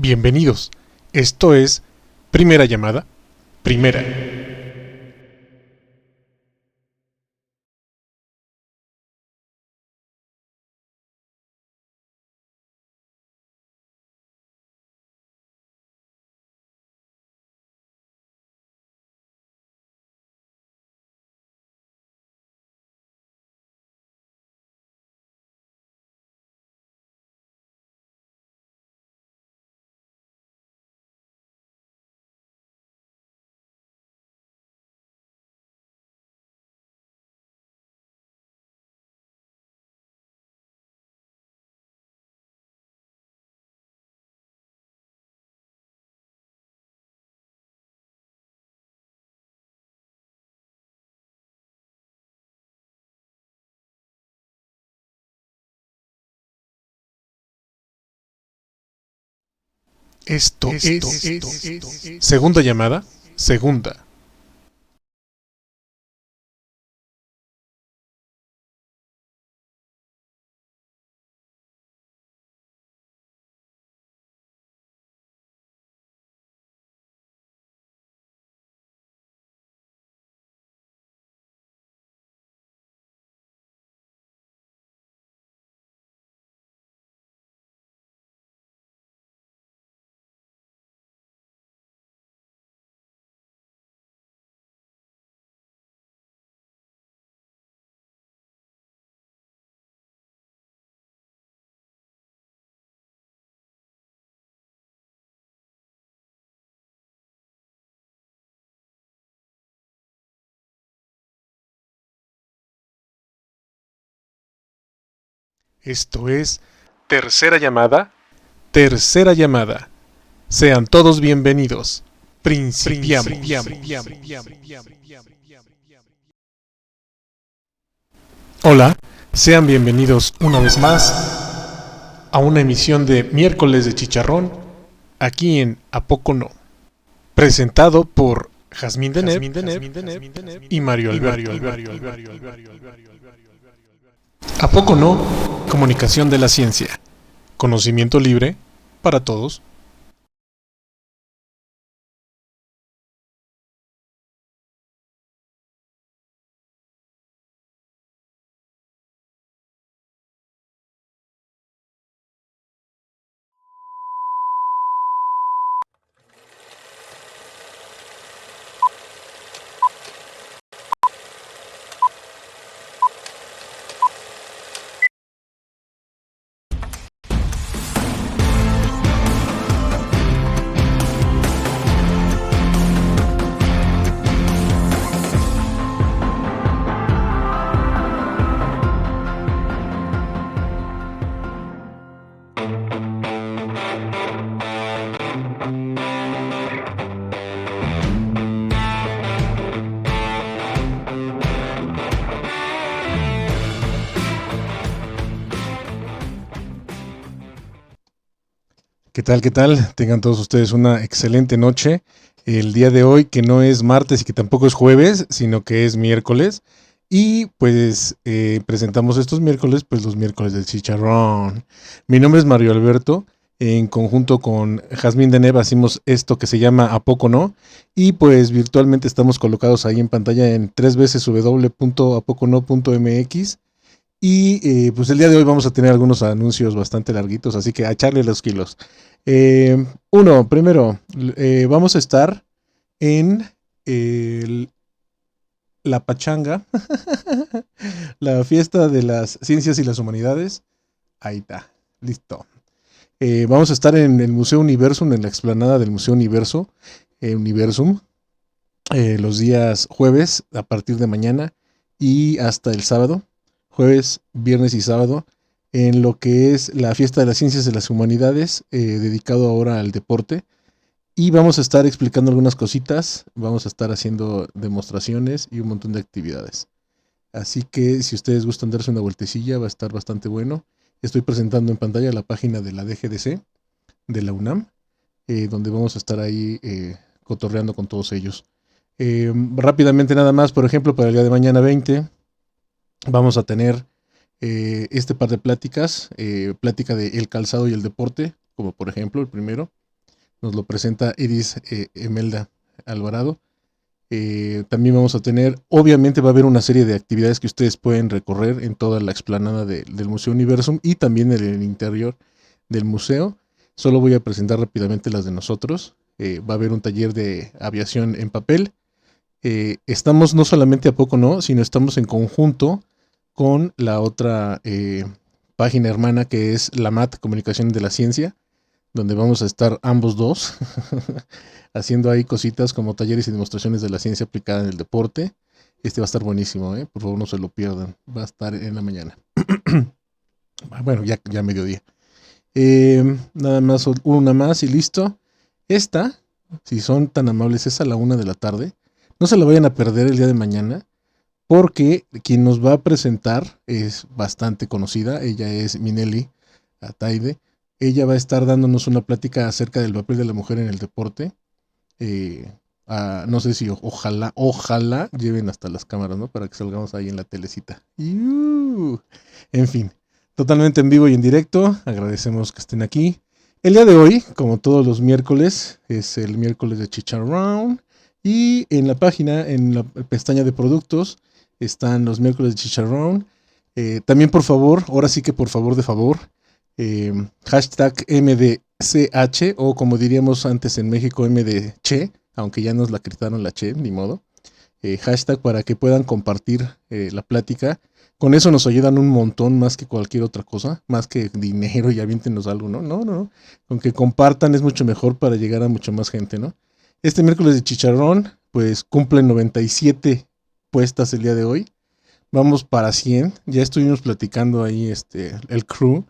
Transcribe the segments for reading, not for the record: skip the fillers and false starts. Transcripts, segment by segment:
Bienvenidos. Esto es Primera Llamada. Primera. Esto es Segunda Llamada. Segunda. Esto es Tercera Llamada. Tercera Llamada. Sean todos bienvenidos. Principiamos. Hola, sean bienvenidos una vez más a una emisión de Miércoles de Chicharrón, aquí en ¿A Poco No? Presentado por Jazmín Deneb y Mario Alberto. ¿A poco no? Comunicación de la ciencia. Conocimiento libre para todos. ¿Qué tal? ¿Qué tal? Tengan todos ustedes una excelente noche. El día de hoy, que no es martes y que tampoco es jueves, sino que es miércoles. Y pues presentamos estos miércoles, pues los miércoles del chicharrón. Mi nombre es Mario Alberto. En conjunto con Jazmín Deneb hacemos esto que se llama ¿A Poco No? Y pues virtualmente estamos colocados ahí en pantalla en www.apocono.mx. Y pues el día de hoy vamos a tener algunos anuncios bastante larguitos, así que a echarle los kilos. Primero, vamos a estar en el- la pachanga, la fiesta de las ciencias y las humanidades. Ahí está, listo. Vamos a estar en el Museo Universum, en la explanada del Museo Universum, los días jueves a partir de mañana y hasta el sábado, jueves, viernes y sábado, en lo que es la fiesta de las ciencias de las humanidades, dedicado ahora al deporte. Y vamos a estar explicando algunas cositas, vamos a estar haciendo demostraciones y un montón de actividades. Así que si ustedes gustan darse una vueltecilla, va a estar bastante bueno. Estoy presentando en pantalla la página de la DGDC, de la UNAM, donde vamos a estar ahí cotorreando con todos ellos. Rápidamente nada más, por ejemplo, para el día de mañana 20, vamos a tener este par de pláticas, plática de el calzado y el deporte, como por ejemplo el primero, Nos lo presenta Iris Emelda Alvarado. También vamos a tener, obviamente va a haber una serie de actividades que ustedes pueden recorrer en toda la explanada del Museo Universum y también en el interior del museo. Solo voy a presentar rápidamente las de nosotros. Va a haber un taller de aviación en papel. Estamos no solamente a poco no, sino estamos en conjunto con la otra página hermana que es la MAT, Comunicación de la Ciencia, donde vamos a estar ambos dos haciendo ahí cositas como talleres y demostraciones de la ciencia aplicada en el deporte. Este va a estar buenísimo, ¿eh? Por favor no se lo pierdan. Va a estar en la mañana. Bueno, ya mediodía. Nada más, una más y listo. Esta, si son tan amables, es a la 1 de la tarde. No se la vayan a perder el día de mañana, porque quien nos va a presentar es bastante conocida. Ella es Minelli Ataide. Ella va a estar dándonos una plática acerca del papel de la mujer en el deporte. Eh, no sé si ojalá lleven hasta las cámaras, ¿no? Para que salgamos ahí en la telecita. En fin, totalmente en vivo y en directo. Agradecemos que estén aquí. El día de hoy, como todos los miércoles, es el miércoles de Chicharrón. Y en la página, en la pestaña de productos, están los miércoles de Chicharrón. También, por favor, ahora sí que por favor de favor, hashtag MDCH, o como diríamos antes en México, MDChe, aunque ya nos la quitaron la Che, ni modo. Hashtag para que puedan compartir la plática. Con eso nos ayudan un montón más que cualquier otra cosa, más que dinero y aviéntenos algo, ¿no? No, no, no. Con que compartan es mucho mejor para llegar a mucha más gente, ¿no? Este miércoles de Chicharrón, pues cumplen 97 puestas el día de hoy. Vamos para 100. Ya estuvimos platicando ahí el crew.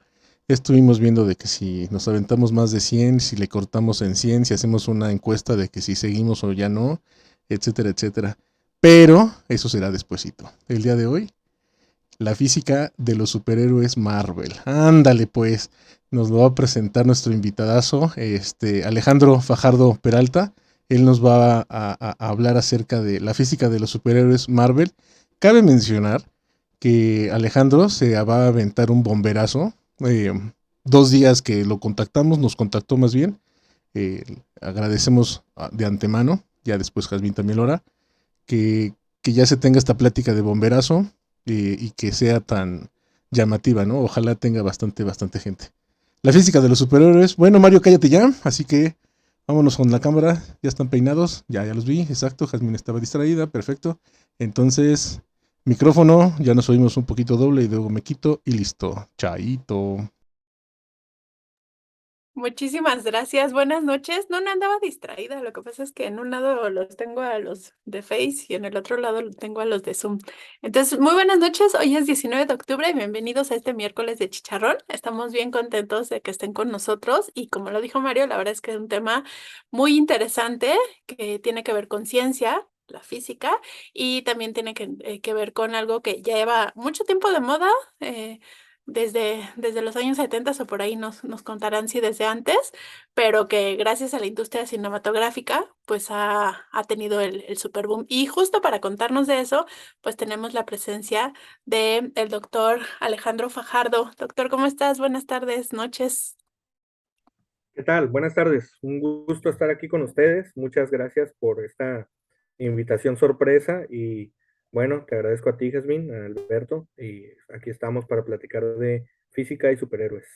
Estuvimos viendo de que si nos aventamos más de 100, si le cortamos en 100, si hacemos una encuesta de que si seguimos o ya no, etcétera, etcétera. Pero eso será despuesito. El día de hoy, la física de los superhéroes Marvel. Ándale pues, nos lo va a presentar nuestro invitadazo, Alejandro Fajardo Peralta. Él nos va a hablar acerca de la física de los superhéroes Marvel. Cabe mencionar que Alejandro se va a aventar un bomberazo. 2 días que lo contactamos, nos contactó más bien. Eh, Agradecemos de antemano, ya después Jazmín también lo hará, que ya se tenga esta plática de bomberazo y que sea tan llamativa, ¿no? Ojalá tenga bastante gente. La física de los superhéroes. Bueno, Mario, cállate ya, así que vámonos con la cámara. Ya están peinados, ya los vi, exacto. Jazmín estaba distraída, perfecto. Entonces, micrófono, ya nos oímos un poquito doble y luego me quito y listo. Chaito. Muchísimas gracias. Buenas noches. No, no andaba distraída. Lo que pasa es que en un lado los tengo a los de Face y en el otro lado los tengo a los de Zoom. Entonces, muy buenas noches. Hoy es 19 de octubre y bienvenidos a este miércoles de Chicharrón. Estamos bien contentos de que estén con nosotros y como lo dijo Mario, la verdad es que es un tema muy interesante que tiene que ver con ciencia, la física, y también tiene que ver con algo que ya lleva mucho tiempo de moda. Desde los años 70 o por ahí nos contarán si desde antes, pero que gracias a la industria cinematográfica, pues ha tenido el super boom. Y justo para contarnos de eso, pues tenemos la presencia del doctor Alejandro Fajardo. Doctor, ¿cómo estás? Buenas tardes, noches. ¿Qué tal? Buenas tardes. Un gusto estar aquí con ustedes. Muchas gracias por esta invitación sorpresa y bueno, te agradezco a ti, Jazmín, a Alberto, y aquí estamos para platicar de física y superhéroes.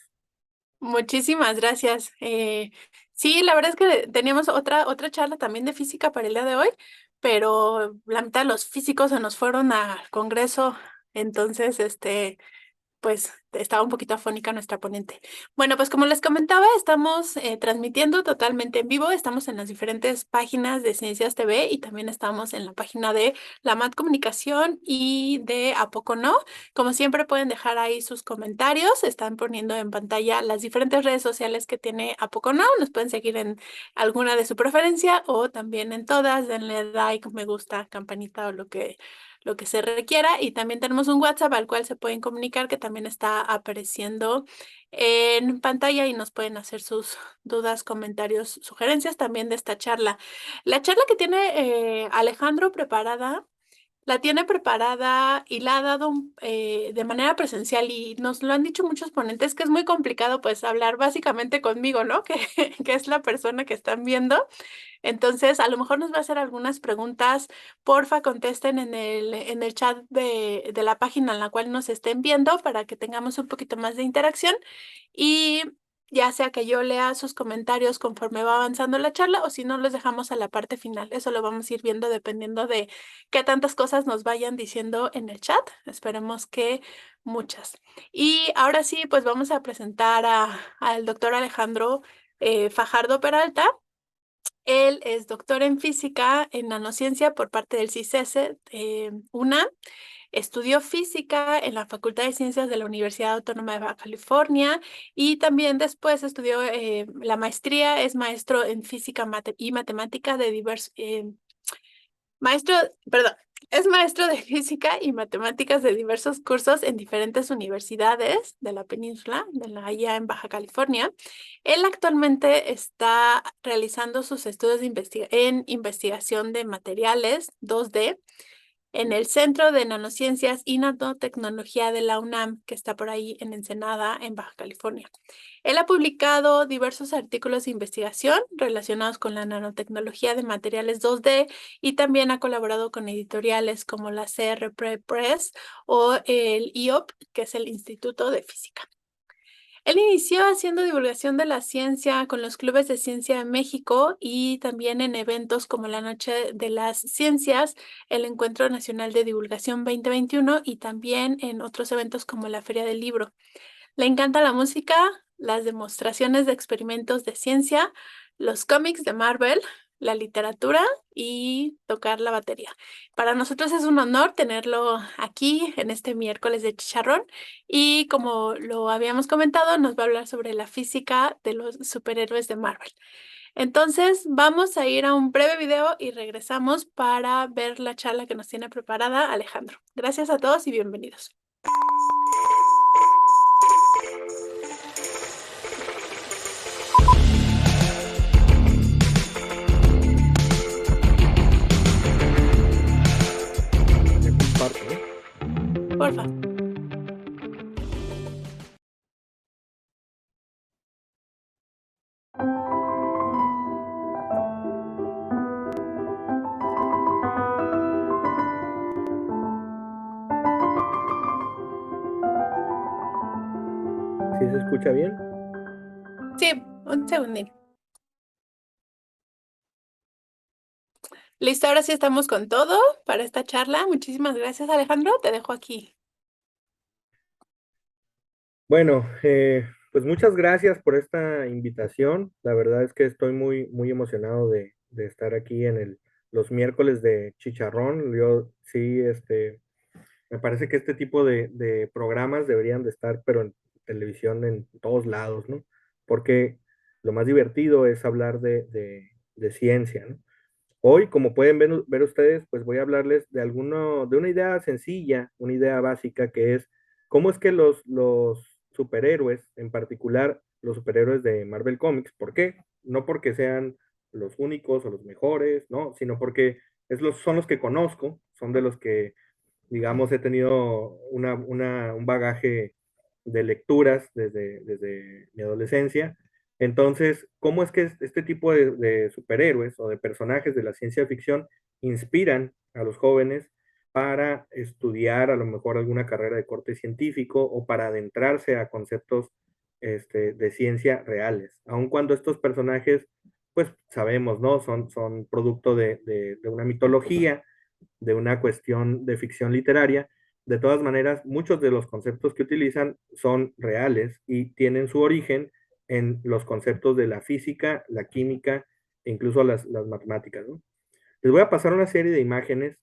Muchísimas gracias. Sí, la verdad es que teníamos otra charla también de física para el día de hoy, pero la mitad de los físicos se nos fueron al Congreso, entonces, pues estaba un poquito afónica nuestra ponente. Bueno, pues como les comentaba, estamos transmitiendo totalmente en vivo, estamos en las diferentes páginas de Ciencias TV y también estamos en la página de la MAT Comunicación y de ¿A Poco No? Como siempre pueden dejar ahí sus comentarios, están poniendo en pantalla las diferentes redes sociales que tiene ¿A Poco No? Nos pueden seguir en alguna de su preferencia o también en todas, denle like, me gusta, campanita o lo que se requiera. Y también tenemos un WhatsApp al cual se pueden comunicar, que también está apareciendo en pantalla y nos pueden hacer sus dudas, comentarios, sugerencias también de esta charla. La charla que tiene Alejandro preparada la tiene preparada y la ha dado de manera presencial y nos lo han dicho muchos ponentes que es muy complicado pues hablar básicamente conmigo, ¿no? Que es la persona que están viendo. Entonces, a lo mejor nos va a hacer algunas preguntas. Porfa, contesten en el chat de la página en la cual nos estén viendo para que tengamos un poquito más de interacción. Y ya sea que yo lea sus comentarios conforme va avanzando la charla o si no, los dejamos a la parte final. Eso lo vamos a ir viendo dependiendo de qué tantas cosas nos vayan diciendo en el chat. Esperemos que muchas. Y ahora sí, pues vamos a presentar al doctor Alejandro Fajardo Peralta. Él es doctor en física en nanociencia por parte del CICESE UNAM. Estudió física en la Facultad de Ciencias de la Universidad Autónoma de Baja California y también después estudió la maestría, es maestro en física y matemática de diversos, maestro, perdón, es maestro de física y matemáticas de diversos cursos en diferentes universidades de la península, allá en Baja California. Él actualmente está realizando sus estudios en investigación de materiales 2D en el Centro de Nanociencias y Nanotecnología de la UNAM, que está por ahí en Ensenada, en Baja California. Él ha publicado diversos artículos de investigación relacionados con la nanotecnología de materiales 2D y también ha colaborado con editoriales como la CRP Press o el IOP, que es el Instituto de Física. Él inició haciendo divulgación de la ciencia con los clubes de ciencia de México y también en eventos como la Noche de las Ciencias, el Encuentro Nacional de Divulgación 2021 y también en otros eventos como la Feria del Libro. Le encanta la música, las demostraciones de experimentos de ciencia, los cómics de Marvel, la literatura y tocar la batería. Para nosotros es un honor tenerlo aquí en este miércoles de chicharrón y como lo habíamos comentado, nos va a hablar sobre la física de los superhéroes de Marvel. Entonces, vamos a ir a un breve video y regresamos para ver la charla que nos tiene preparada Alejandro. Gracias a todos y bienvenidos. Porfa. ¿Sí se escucha bien? Sí, un segundín. Listo, ahora sí estamos con todo para esta charla. Muchísimas gracias, Alejandro. Te dejo aquí. Bueno, pues muchas gracias por esta invitación. La verdad es que estoy muy, muy emocionado de estar aquí en los miércoles de Chicharrón. Yo sí, me parece que este tipo de programas deberían de estar, pero en televisión en todos lados, ¿no? Porque lo más divertido es hablar de ciencia, ¿no? Hoy, como pueden ver ustedes, pues voy a hablarles de una idea sencilla, una idea básica, que es cómo es que los superhéroes, en particular los superhéroes de Marvel Comics, ¿por qué? No porque sean los únicos o los mejores, ¿no? Sino porque son los que conozco, son de los que, digamos, he tenido un bagaje de lecturas desde mi adolescencia. Entonces, ¿cómo es que este tipo de superhéroes o de personajes de la ciencia ficción inspiran a los jóvenes para estudiar a lo mejor alguna carrera de corte científico o para adentrarse a conceptos de ciencia reales? Aun cuando estos personajes, pues sabemos, ¿no? Son producto de una mitología, de una cuestión de ficción literaria. De todas maneras, muchos de los conceptos que utilizan son reales y tienen su origen en los conceptos de la física, la química e incluso las matemáticas, ¿no? Les voy a pasar una serie de imágenes,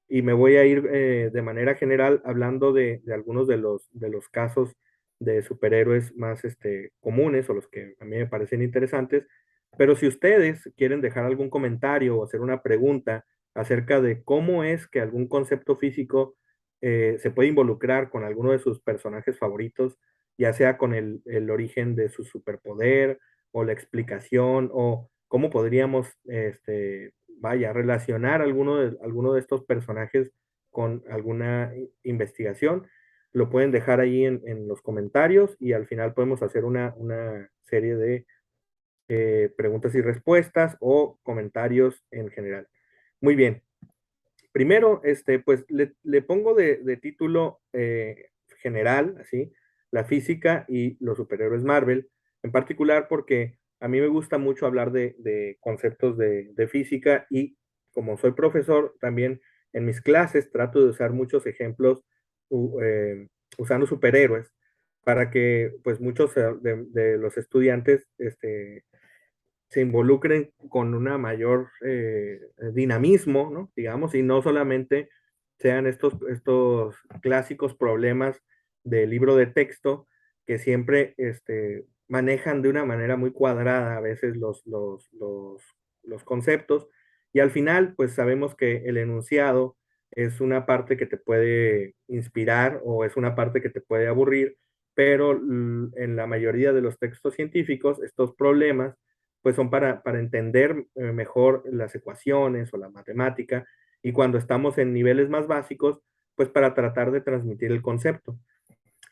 y me voy a ir de manera general hablando de algunos de los casos de superhéroes más comunes o los que a mí me parecen interesantes. Pero si ustedes quieren dejar algún comentario o hacer una pregunta acerca de cómo es que algún concepto físico se puede involucrar con alguno de sus personajes favoritos, ya sea con el origen de su superpoder o la explicación o cómo podríamos vaya, relacionar alguno de estos personajes con alguna investigación, lo pueden dejar ahí en los comentarios y al final podemos hacer una serie de preguntas y respuestas o comentarios en general. Muy bien. Primero, pues le pongo de título general, así, la física y los superhéroes Marvel, en particular porque a mí me gusta mucho hablar de conceptos de física y como soy profesor, también en mis clases trato de usar muchos ejemplos usando superhéroes para que pues muchos de los estudiantes se involucren con una mayor dinamismo, ¿no? Digamos, y no solamente sean estos clásicos problemas del libro de texto que siempre manejan de una manera muy cuadrada a veces los conceptos y al final pues sabemos que el enunciado es una parte que te puede inspirar o es una parte que te puede aburrir, pero en la mayoría de los textos científicos estos problemas pues son para entender mejor las ecuaciones o la matemática, y cuando estamos en niveles más básicos, pues para tratar de transmitir el concepto.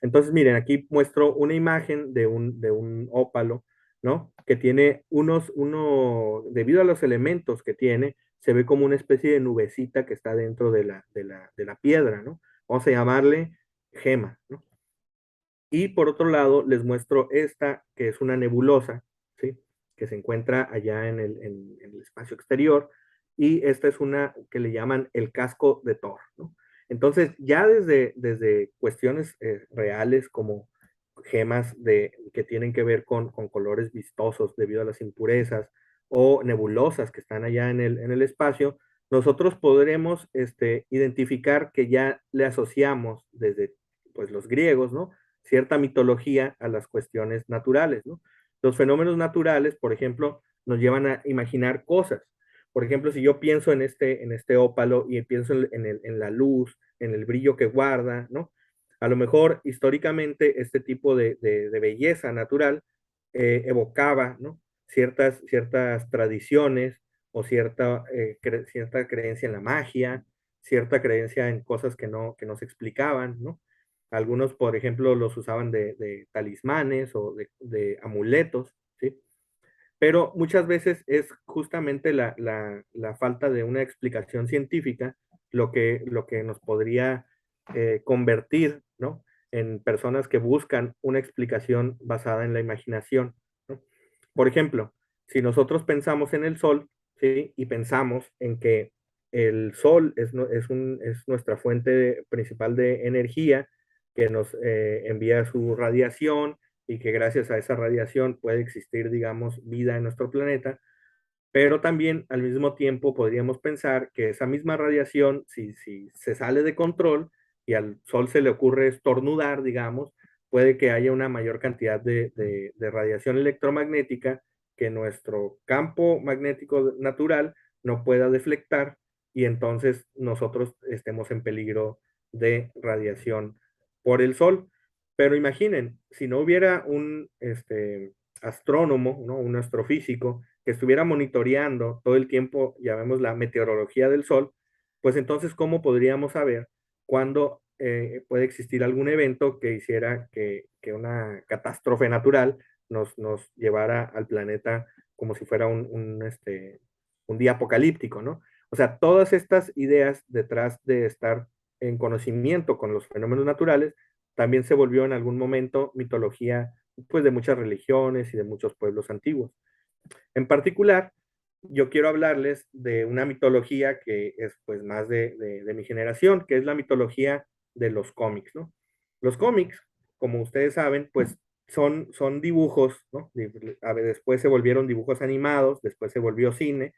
Entonces, miren, aquí muestro una imagen de un ópalo, ¿no? Que tiene debido a los elementos que tiene, se ve como una especie de nubecita que está dentro de la piedra, ¿no? Vamos a llamarle gema, ¿no? Y por otro lado, les muestro esta, que es una nebulosa, ¿sí? Que se encuentra allá en el espacio exterior. Y esta es una que le llaman el casco de Thor, ¿no? Entonces, ya desde cuestiones reales como gemas que tienen que ver con colores vistosos debido a las impurezas o nebulosas que están allá en el espacio, nosotros podremos identificar que ya le asociamos desde pues, los griegos, ¿no? Cierta mitología a las cuestiones naturales, ¿no? Los fenómenos naturales, por ejemplo, nos llevan a imaginar cosas. Por ejemplo, si yo pienso en este ópalo y pienso en la luz, en el brillo que guarda, ¿no? A lo mejor históricamente este tipo de belleza natural evocaba, ¿no? Ciertas tradiciones o cierta creencia en la magia, cierta creencia en cosas que no se explicaban, ¿no? Algunos, por ejemplo, los usaban de talismanes o de amuletos, ¿sí? Pero muchas veces es justamente la falta de una explicación científica lo que nos podría convertir, ¿no? En personas que buscan una explicación basada en la imaginación, ¿no? Por ejemplo, si nosotros pensamos en el sol, ¿sí? Y pensamos en que el sol es nuestra fuente principal de energía que nos envía su radiación y que gracias a esa radiación puede existir, digamos, vida en nuestro planeta, pero también al mismo tiempo podríamos pensar que esa misma radiación, si se sale de control y al Sol se le ocurre estornudar, digamos, puede que haya una mayor cantidad de radiación electromagnética que nuestro campo magnético natural no pueda deflectar y entonces nosotros estemos en peligro de radiación por el Sol. Pero imaginen, si no hubiera un astrónomo, ¿no? Un astrofísico, que estuviera monitoreando todo el tiempo, ya vemos la meteorología del Sol, pues entonces, ¿cómo podríamos saber cuándo puede existir algún evento que hiciera que una catástrofe natural nos llevara al planeta como si fuera un día apocalíptico, ¿no? O sea, todas estas ideas detrás de estar en conocimiento con los fenómenos naturales también se volvió en algún momento mitología pues de muchas religiones y de muchos pueblos antiguos. En particular, yo quiero hablarles de una mitología que es pues más de mi generación, que es la mitología de los cómics, ¿no? Los cómics, como ustedes saben, pues son dibujos, ¿no? Después se volvieron dibujos animados, después se volvió cine,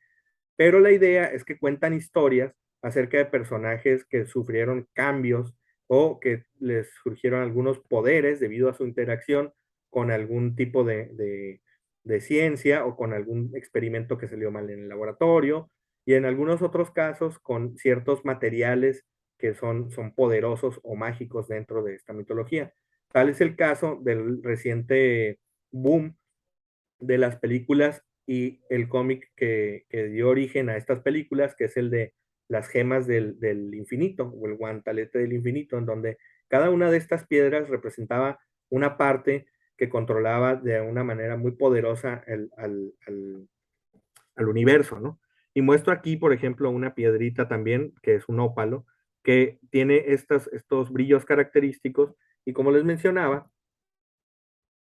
pero la idea es que cuentan historias acerca de personajes que sufrieron cambios o que les surgieron algunos poderes debido a su interacción con algún tipo de ciencia o con algún experimento que salió mal en el laboratorio y en algunos otros casos con ciertos materiales que son poderosos o mágicos dentro de esta mitología. Tal es el caso del reciente boom de las películas y el cómic que dio origen a estas películas, que es el de Las gemas del infinito, o el guantelete del infinito, en donde cada una de estas piedras representaba una parte que controlaba de una manera muy poderosa al universo, ¿no? Y muestro aquí, por ejemplo, una piedrita también, que es un ópalo, que tiene estos brillos característicos, y como les mencionaba,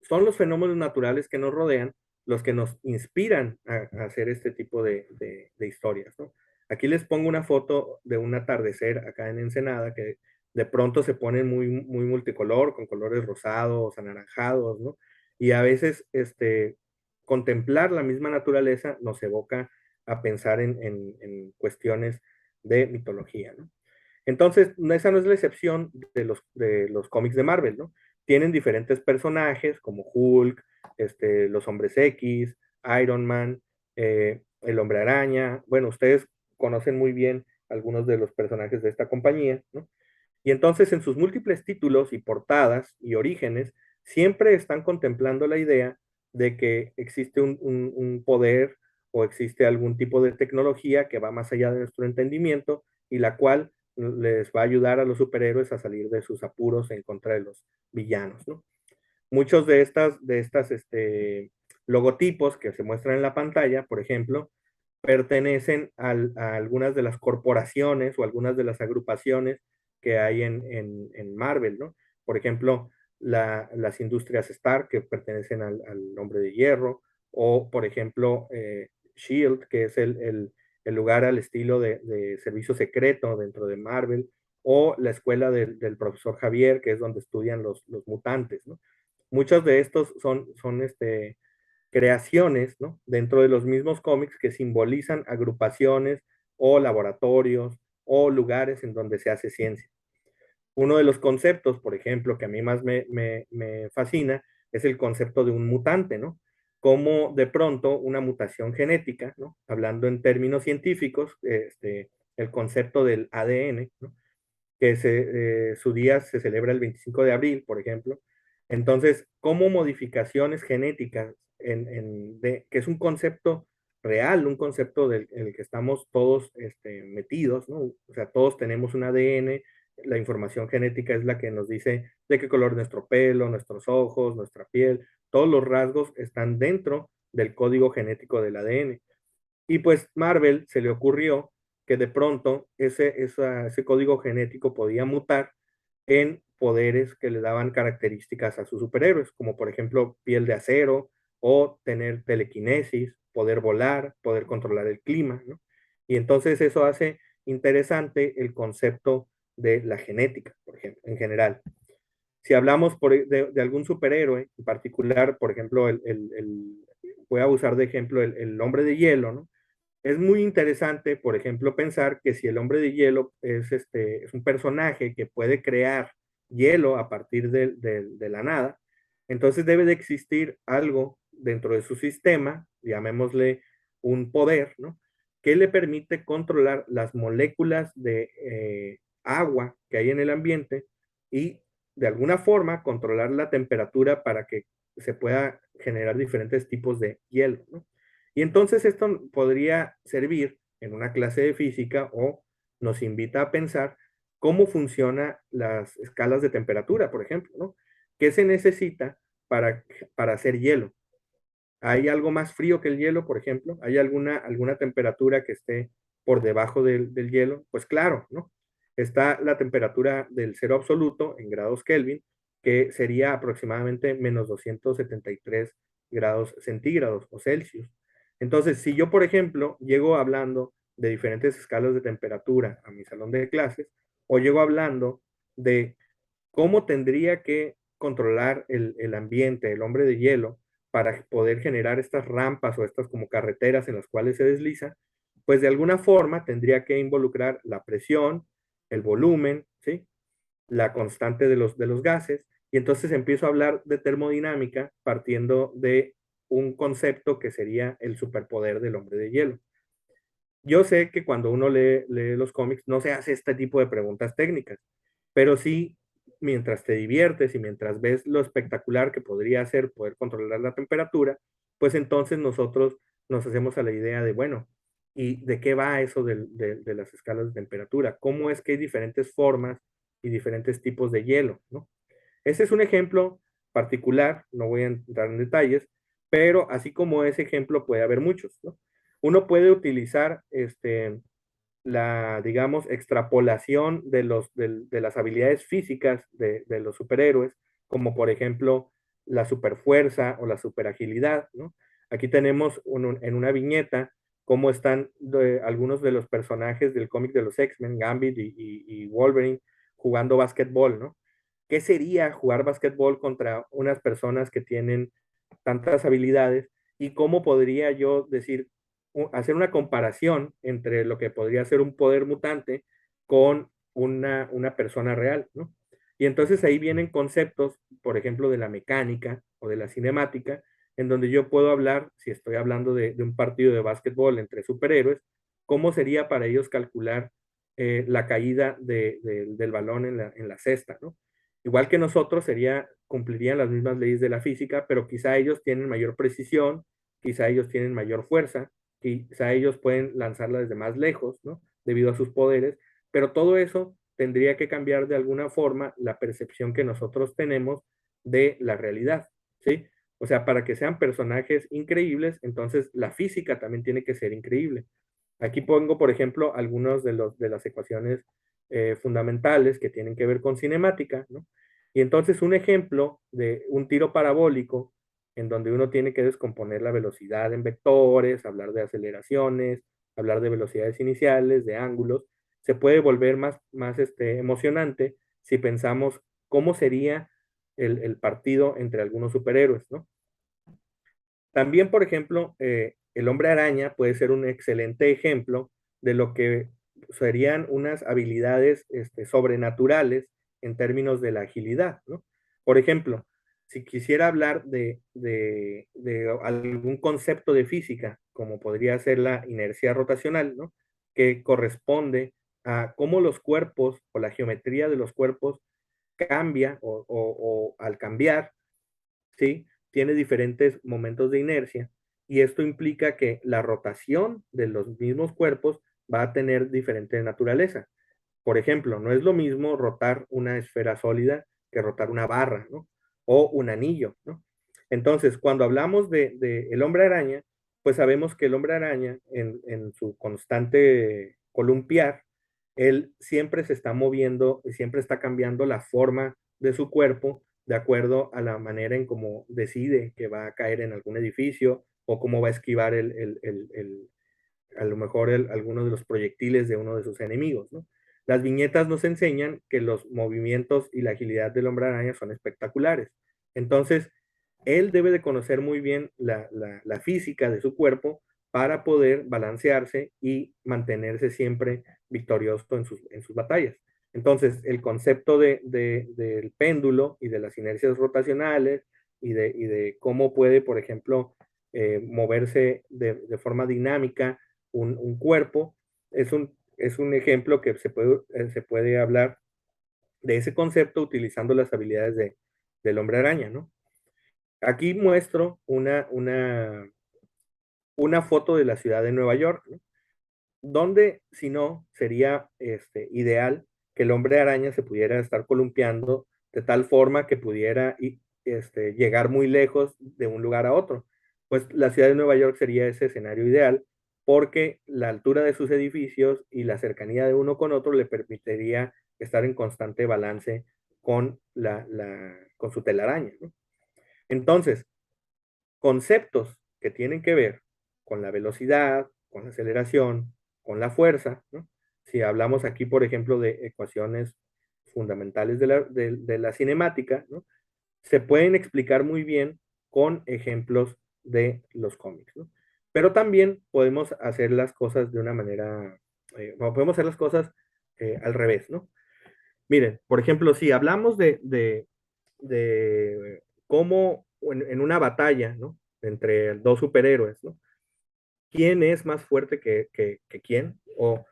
son los fenómenos naturales que nos rodean los que nos inspiran a hacer este tipo de historias, ¿no? Aquí les pongo una foto de un atardecer acá en Ensenada que de pronto se pone muy multicolor, con colores rosados, anaranjados, ¿no? Y a veces contemplar la misma naturaleza nos evoca a pensar en cuestiones de mitología, ¿no? Entonces, esa no es la excepción de los cómics de Marvel, ¿no? Tienen diferentes personajes como Hulk, los Hombres X, Iron Man, el Hombre Araña. Bueno, ustedes conocen muy bien algunos de los personajes de esta compañía, ¿no? Y entonces en sus múltiples títulos y portadas y orígenes, siempre están contemplando la idea de que existe un poder o existe algún tipo de tecnología que va más allá de nuestro entendimiento y la cual les va a ayudar a los superhéroes a salir de sus apuros en contra de los villanos, ¿no? Muchos de estas logotipos que se muestran en la pantalla, por ejemplo, pertenecen a algunas de las corporaciones o algunas de las agrupaciones que hay en Marvel, ¿no? Por ejemplo, las industrias Stark, que pertenecen al Hombre de Hierro, o por ejemplo, Shield, que es el lugar al estilo de servicio secreto dentro de Marvel, o la escuela del profesor Javier, que es donde estudian los mutantes, ¿no? Muchos de estos son creaciones, ¿no? Dentro de los mismos cómics que simbolizan agrupaciones o laboratorios o lugares en donde se hace ciencia. Uno de los conceptos, por ejemplo, que a mí más me fascina es el concepto de un mutante, ¿no? Como de pronto una mutación genética, ¿no? Hablando en términos científicos, el concepto del ADN, ¿no? Que su día se celebra el 25 de abril, por ejemplo. Entonces, ¿cómo modificaciones genéticas, que es un concepto real, un concepto en el que estamos todos metidos, ¿no? O sea, todos tenemos un ADN, la información genética es la que nos dice de qué color nuestro pelo, nuestros ojos, nuestra piel, todos los rasgos están dentro del código genético del ADN. Y pues Marvel se le ocurrió que de pronto ese código genético podía mutar en poderes que le daban características a sus superhéroes, como por ejemplo piel de acero o tener telequinesis, poder volar, poder controlar el clima, ¿no? Y entonces eso hace interesante el concepto de la genética, por ejemplo, en general. Si hablamos de algún superhéroe, en particular, por ejemplo, voy a usar de ejemplo el hombre de hielo, ¿no? Es muy interesante, por ejemplo, pensar que si el hombre de hielo es un personaje que puede crear hielo a partir de la nada, entonces debe de existir algo dentro de su sistema, llamémosle un poder, ¿no? Que le permite controlar las moléculas de agua que hay en el ambiente y de alguna forma controlar la temperatura para que se pueda generar diferentes tipos de hielo, ¿no? Y entonces esto podría servir en una clase de física o nos invita a pensar cómo funcionan las escalas de temperatura, por ejemplo, ¿no? ¿Qué se necesita para hacer hielo? ¿Hay algo más frío que el hielo, por ejemplo? ¿Hay alguna temperatura que esté por debajo del hielo? Pues claro, ¿no? Está la temperatura del cero absoluto en grados Kelvin, que sería aproximadamente menos 273 grados centígrados o Celsius. Entonces, si yo, por ejemplo, llego hablando de diferentes escalas de temperatura a mi salón de clases, o llego hablando de cómo tendría que controlar el ambiente, el hombre de hielo, para poder generar estas rampas o estas como carreteras en las cuales se desliza, pues de alguna forma tendría que involucrar la presión, el volumen, ¿sí? La constante de los gases, y entonces empiezo a hablar de termodinámica partiendo de un concepto que sería el superpoder del hombre de hielo. Yo sé que cuando uno lee los cómics no se hace este tipo de preguntas técnicas, pero sí, mientras te diviertes y mientras ves lo espectacular que podría ser poder controlar la temperatura, pues entonces nosotros nos hacemos a la idea de, bueno, ¿y de qué va eso de las escalas de temperatura? ¿Cómo es que hay diferentes formas y diferentes tipos de hielo, ¿no? Ese es un ejemplo particular, no voy a entrar en detalles, pero así como ese ejemplo puede haber muchos, ¿no? Uno puede utilizar la, digamos, extrapolación de las habilidades físicas de los superhéroes, como por ejemplo la superfuerza o la superagilidad, ¿no? Aquí tenemos en una viñeta cómo están algunos de los personajes del cómic de los X-Men, Gambit y Wolverine, jugando básquetbol, ¿no? ¿Qué sería jugar básquetbol contra unas personas que tienen tantas habilidades? ¿Y cómo podría yo decir, hacer una comparación entre lo que podría ser un poder mutante con una persona real, ¿no? Y entonces ahí vienen conceptos, por ejemplo, de la mecánica o de la cinemática, en donde yo puedo hablar, si estoy hablando de un partido de básquetbol entre superhéroes, cómo sería para ellos calcular la caída del balón en la cesta, ¿no? Igual que nosotros, cumplirían las mismas leyes de la física, pero quizá ellos tienen mayor precisión, quizá ellos tienen mayor fuerza, quizá ellos pueden lanzarla desde más lejos, ¿no? Debido a sus poderes, pero todo eso tendría que cambiar de alguna forma la percepción que nosotros tenemos de la realidad, ¿sí? O sea, para que sean personajes increíbles, entonces la física también tiene que ser increíble. Aquí pongo, por ejemplo, algunos de las ecuaciones fundamentales que tienen que ver con cinemática, ¿no? Y entonces un ejemplo de un tiro parabólico en donde uno tiene que descomponer la velocidad en vectores, hablar de aceleraciones, hablar de velocidades iniciales, de ángulos, se puede volver más emocionante si pensamos cómo sería el partido entre algunos superhéroes, ¿no? También, por ejemplo, el hombre araña puede ser un excelente ejemplo de lo que serían unas habilidades sobrenaturales en términos de la agilidad, ¿no? Por ejemplo, si quisiera hablar de algún concepto de física, como podría ser la inercia rotacional, ¿no? Que corresponde a cómo los cuerpos o la geometría de los cuerpos cambia o al cambiar, ¿sí? Tiene diferentes momentos de inercia y esto implica que la rotación de los mismos cuerpos va a tener diferente naturaleza. Por ejemplo, no es lo mismo rotar una esfera sólida que rotar una barra, ¿no? O un anillo, ¿no? Entonces, cuando hablamos de el hombre araña, pues sabemos que el hombre araña en su constante columpiar, él siempre se está moviendo y siempre está cambiando la forma de su cuerpo de acuerdo a la manera en cómo decide que va a caer en algún edificio o cómo va a esquivar a lo mejor alguno de los proyectiles de uno de sus enemigos, ¿no? Las viñetas nos enseñan que los movimientos y la agilidad del hombre araña son espectaculares. Entonces, él debe de conocer muy bien la física de su cuerpo para poder balancearse y mantenerse siempre victorioso en sus batallas. Entonces, el concepto del péndulo y de las inercias rotacionales y de cómo puede, por ejemplo, moverse de forma dinámica un cuerpo, es un ejemplo que se puede hablar de ese concepto utilizando las habilidades del hombre araña, ¿no? Aquí muestro una foto de la ciudad de Nueva York, ¿no? Donde, si no, sería ideal que el hombre araña se pudiera estar columpiando de tal forma que pudiera llegar muy lejos de un lugar a otro. Pues la ciudad de Nueva York sería ese escenario ideal porque la altura de sus edificios y la cercanía de uno con otro le permitiría estar en constante balance con, con su telaraña, ¿no? Entonces, conceptos que tienen que ver con la velocidad, con la aceleración, con la fuerza, ¿no? Si hablamos aquí, por ejemplo, de ecuaciones fundamentales de la cinemática, ¿no? Se pueden explicar muy bien con ejemplos de los cómics, ¿no? Pero también podemos hacer las cosas de una manera, podemos hacer las cosas al revés, ¿no? Miren, por ejemplo, si hablamos de cómo en una batalla, ¿no? Entre dos superhéroes, ¿no? ¿Quién es más fuerte que quién? O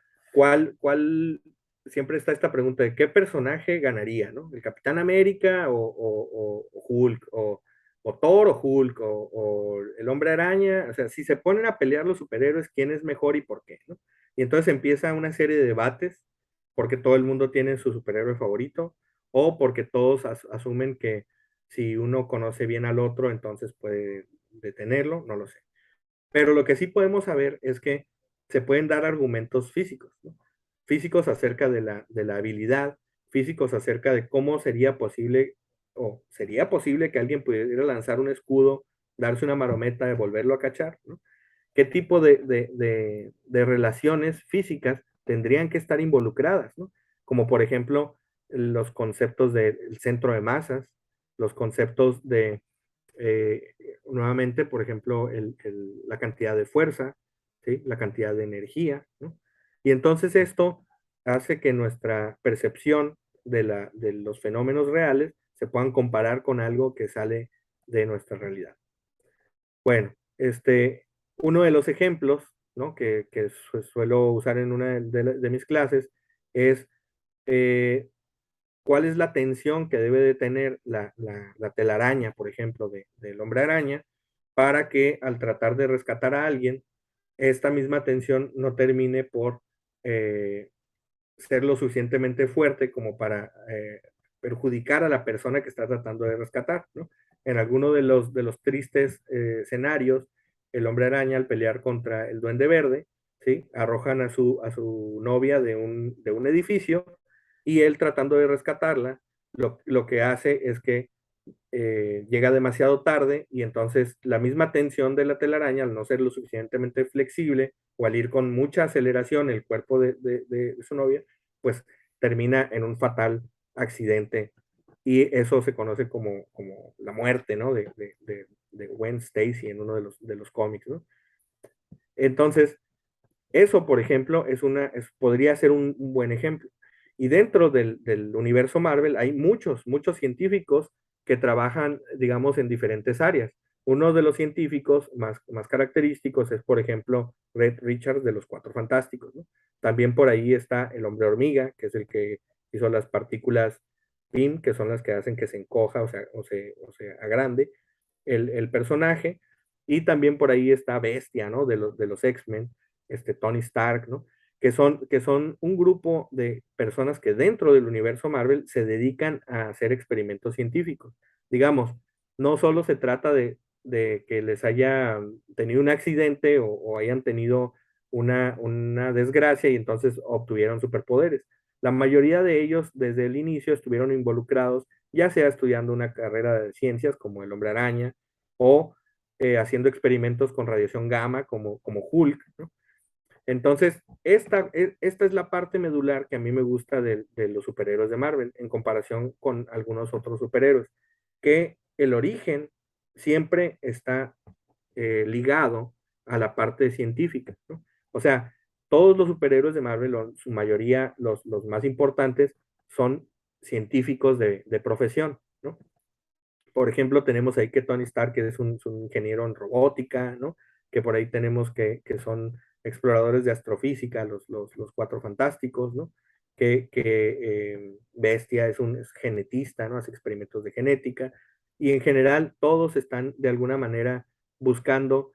siempre está esta pregunta de qué personaje ganaría, ¿no? ¿El Capitán América o Hulk? o Thor o Hulk o el Hombre Araña, o sea, si se ponen a pelear los superhéroes, ¿quién es mejor y por qué? ¿No? Y entonces empieza una serie de debates porque todo el mundo tiene su superhéroe favorito o porque todos asumen que si uno conoce bien al otro, entonces puede detenerlo, no lo sé. Pero lo que sí podemos saber es que se pueden dar argumentos físicos, ¿no? Físicos acerca de la habilidad, físicos acerca de cómo sería posible o sería posible que alguien pudiera lanzar un escudo, darse una marometa, devolverlo a cachar, ¿no? ¿Qué tipo de relaciones físicas tendrían que estar involucradas, ¿no? Como por ejemplo los conceptos del centro de masas, los conceptos de eh, nuevamente, por ejemplo, la cantidad de fuerza, ¿sí? La cantidad de energía, ¿no? Y entonces esto hace que nuestra percepción de los fenómenos reales se puedan comparar con algo que sale de nuestra realidad. Bueno, uno de los ejemplos, ¿no? que suelo usar en una de mis clases es eh, cuál es la tensión que debe de tener la telaraña, por ejemplo, del hombre araña, para que al tratar de rescatar a alguien, esta misma tensión no termine por eh, ser lo suficientemente fuerte como para perjudicar a la persona que está tratando de rescatar, ¿no? En alguno de los tristes escenarios, el hombre araña al pelear contra el duende verde, ¿sí? Arrojan a su novia de un edificio y él tratando de rescatarla, lo que hace es que llega demasiado tarde y entonces la misma tensión de la telaraña, al no ser lo suficientemente flexible o al ir con mucha aceleración el cuerpo de su novia, pues termina en un fatal accidente y eso se conoce como la muerte, ¿no? De Gwen Stacy en uno de los cómics, ¿no? Entonces, eso, por ejemplo, podría ser un buen ejemplo. Y dentro del universo Marvel hay muchos científicos que trabajan, digamos, en diferentes áreas. Uno de los científicos más característicos es, por ejemplo, Reed Richards de los Cuatro Fantásticos, ¿no? También por ahí está el Hombre Hormiga, que es el que hizo las partículas PIM, que son las que hacen que se encoja o se agrande el personaje. Y también por ahí está Bestia, ¿no? De los X-Men, Tony Stark, ¿no? Que son un grupo de personas que dentro del universo Marvel se dedican a hacer experimentos científicos. Digamos, no solo se trata de que les haya tenido un accidente o hayan tenido una desgracia y entonces obtuvieron superpoderes. La mayoría de ellos desde el inicio estuvieron involucrados, ya sea estudiando una carrera de ciencias como el Hombre Araña o haciendo experimentos con radiación gamma como Hulk, ¿no? Entonces, esta es la parte medular que a mí me gusta de los superhéroes de Marvel en comparación con algunos otros superhéroes, que el origen siempre está ligado a la parte científica, ¿no? O sea, todos los superhéroes de Marvel, o su mayoría, los más importantes, son científicos de profesión, ¿no? Por ejemplo, tenemos ahí que Tony Stark, que es un ingeniero en robótica, ¿no? Que por ahí tenemos que son exploradores de astrofísica, los Cuatro Fantásticos, ¿no? Bestia es genetista, ¿no? Hace experimentos de genética. Y en general, todos están de alguna manera buscando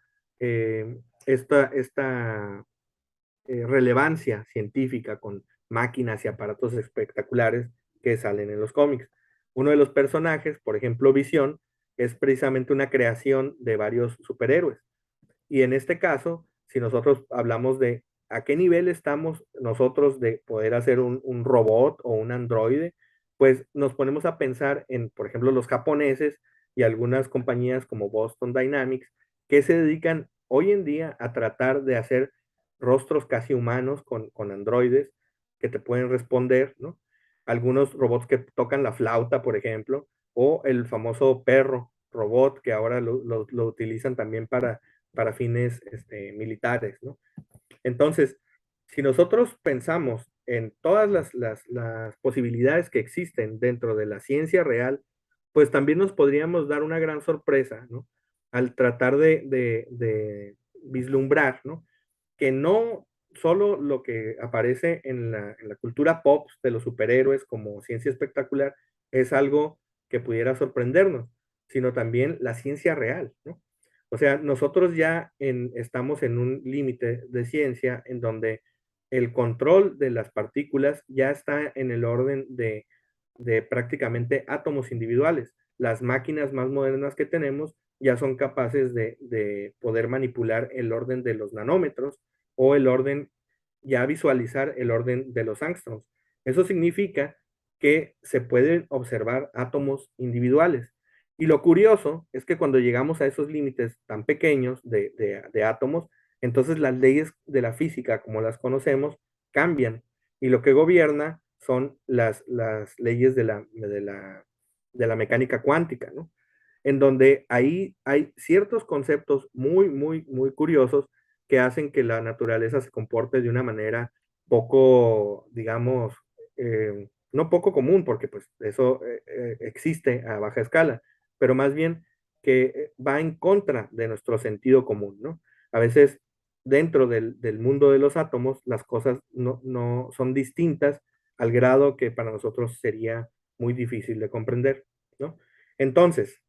esta relevancia científica con máquinas y aparatos espectaculares que salen en los cómics. Uno de los personajes, por ejemplo, Visión, es precisamente una creación de varios superhéroes. Y en este caso, si nosotros hablamos de a qué nivel estamos nosotros de poder hacer un robot o un androide, pues nos ponemos a pensar en, por ejemplo, los japoneses y algunas compañías como Boston Dynamics, que se dedican hoy en día a tratar de hacer rostros casi humanos con androides que te pueden responder, ¿no? Algunos robots que tocan la flauta, por ejemplo, o el famoso perro robot que ahora lo utilizan también para fines militares, ¿no? Entonces, si nosotros pensamos en todas las posibilidades que existen dentro de la ciencia real, pues también nos podríamos dar una gran sorpresa, ¿no? Al tratar de vislumbrar, ¿no? Que no solo lo que aparece en la cultura pop de los superhéroes como ciencia espectacular es algo que pudiera sorprendernos, sino también la ciencia real, ¿no? O sea, nosotros ya estamos en un límite de ciencia en donde el control de las partículas ya está en el orden de prácticamente átomos individuales. Las máquinas más modernas que tenemos ya son capaces de poder manipular el orden de los nanómetros o el orden, ya visualizar el orden de los angstroms. Eso significa que se pueden observar átomos individuales. Y lo curioso es que cuando llegamos a esos límites tan pequeños de átomos, entonces las leyes de la física, como las conocemos, cambian. Y lo que gobierna son las leyes de la mecánica cuántica, ¿no? En donde ahí hay ciertos conceptos muy, muy, muy curiosos que hacen que la naturaleza se comporte de una manera poco, digamos, no poco común, porque pues eso existe a baja escala, pero más bien que va en contra de nuestro sentido común, ¿no? A veces dentro del mundo de los átomos las cosas no son distintas al grado que para nosotros sería muy difícil de comprender, ¿no? Entonces,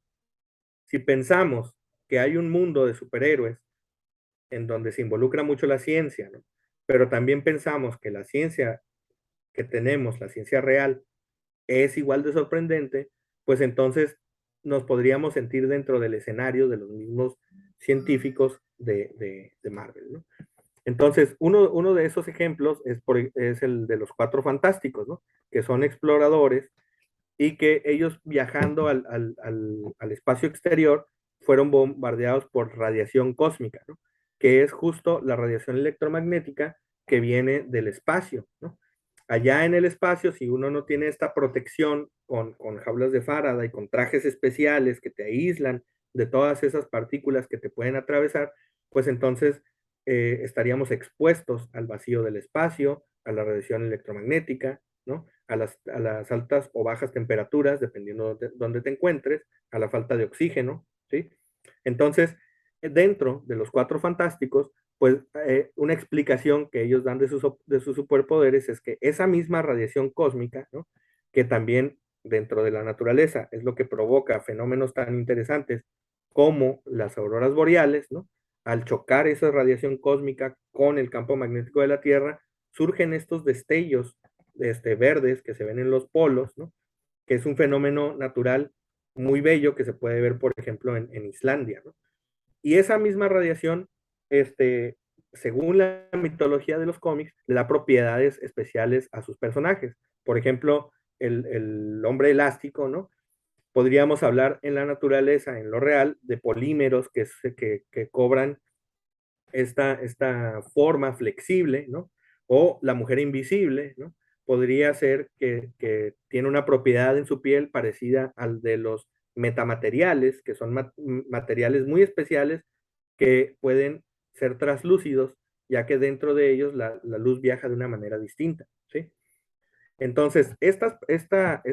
si pensamos que hay un mundo de superhéroes en donde se involucra mucho la ciencia, ¿no? Pero también pensamos que la ciencia que tenemos, la ciencia real, es igual de sorprendente, pues entonces nos podríamos sentir dentro del escenario de los mismos científicos de Marvel, ¿no? Entonces, uno de esos ejemplos es el de los Cuatro Fantásticos, ¿no? Que son exploradores y que ellos viajando al espacio exterior fueron bombardeados por radiación cósmica, ¿no? Que es justo la radiación electromagnética que viene del espacio, ¿no? Allá en el espacio, si uno no tiene esta protección con jaulas de Faraday, con trajes especiales que te aíslan de todas esas partículas que te pueden atravesar, pues entonces estaríamos expuestos al vacío del espacio, a la radiación electromagnética, ¿no? A las altas o bajas temperaturas, dependiendo de dónde te encuentres, a la falta de oxígeno, ¿sí? Entonces, dentro de los Cuatro Fantásticos, pues una explicación que ellos dan de sus superpoderes es que esa misma radiación cósmica, ¿no? Que también dentro de la naturaleza es lo que provoca fenómenos tan interesantes como las auroras boreales, ¿no? Al chocar esa radiación cósmica con el campo magnético de la Tierra, surgen estos destellos verdes que se ven en los polos, ¿no? Que es un fenómeno natural muy bello que se puede ver, por ejemplo, en Islandia, ¿no? Y esa misma radiación, según la mitología de los cómics, le da propiedades especiales a sus personajes. Por ejemplo, el hombre elástico, ¿no? Podríamos hablar en la naturaleza, en lo real, de polímeros que cobran esta forma flexible, ¿no? O la mujer invisible, ¿no? Podría ser que tiene una propiedad en su piel parecida al de los metamateriales, que son materiales muy especiales que pueden ser translúcidos, ya que dentro de ellos la luz viaja de una manera distinta, ¿sí? Entonces, esta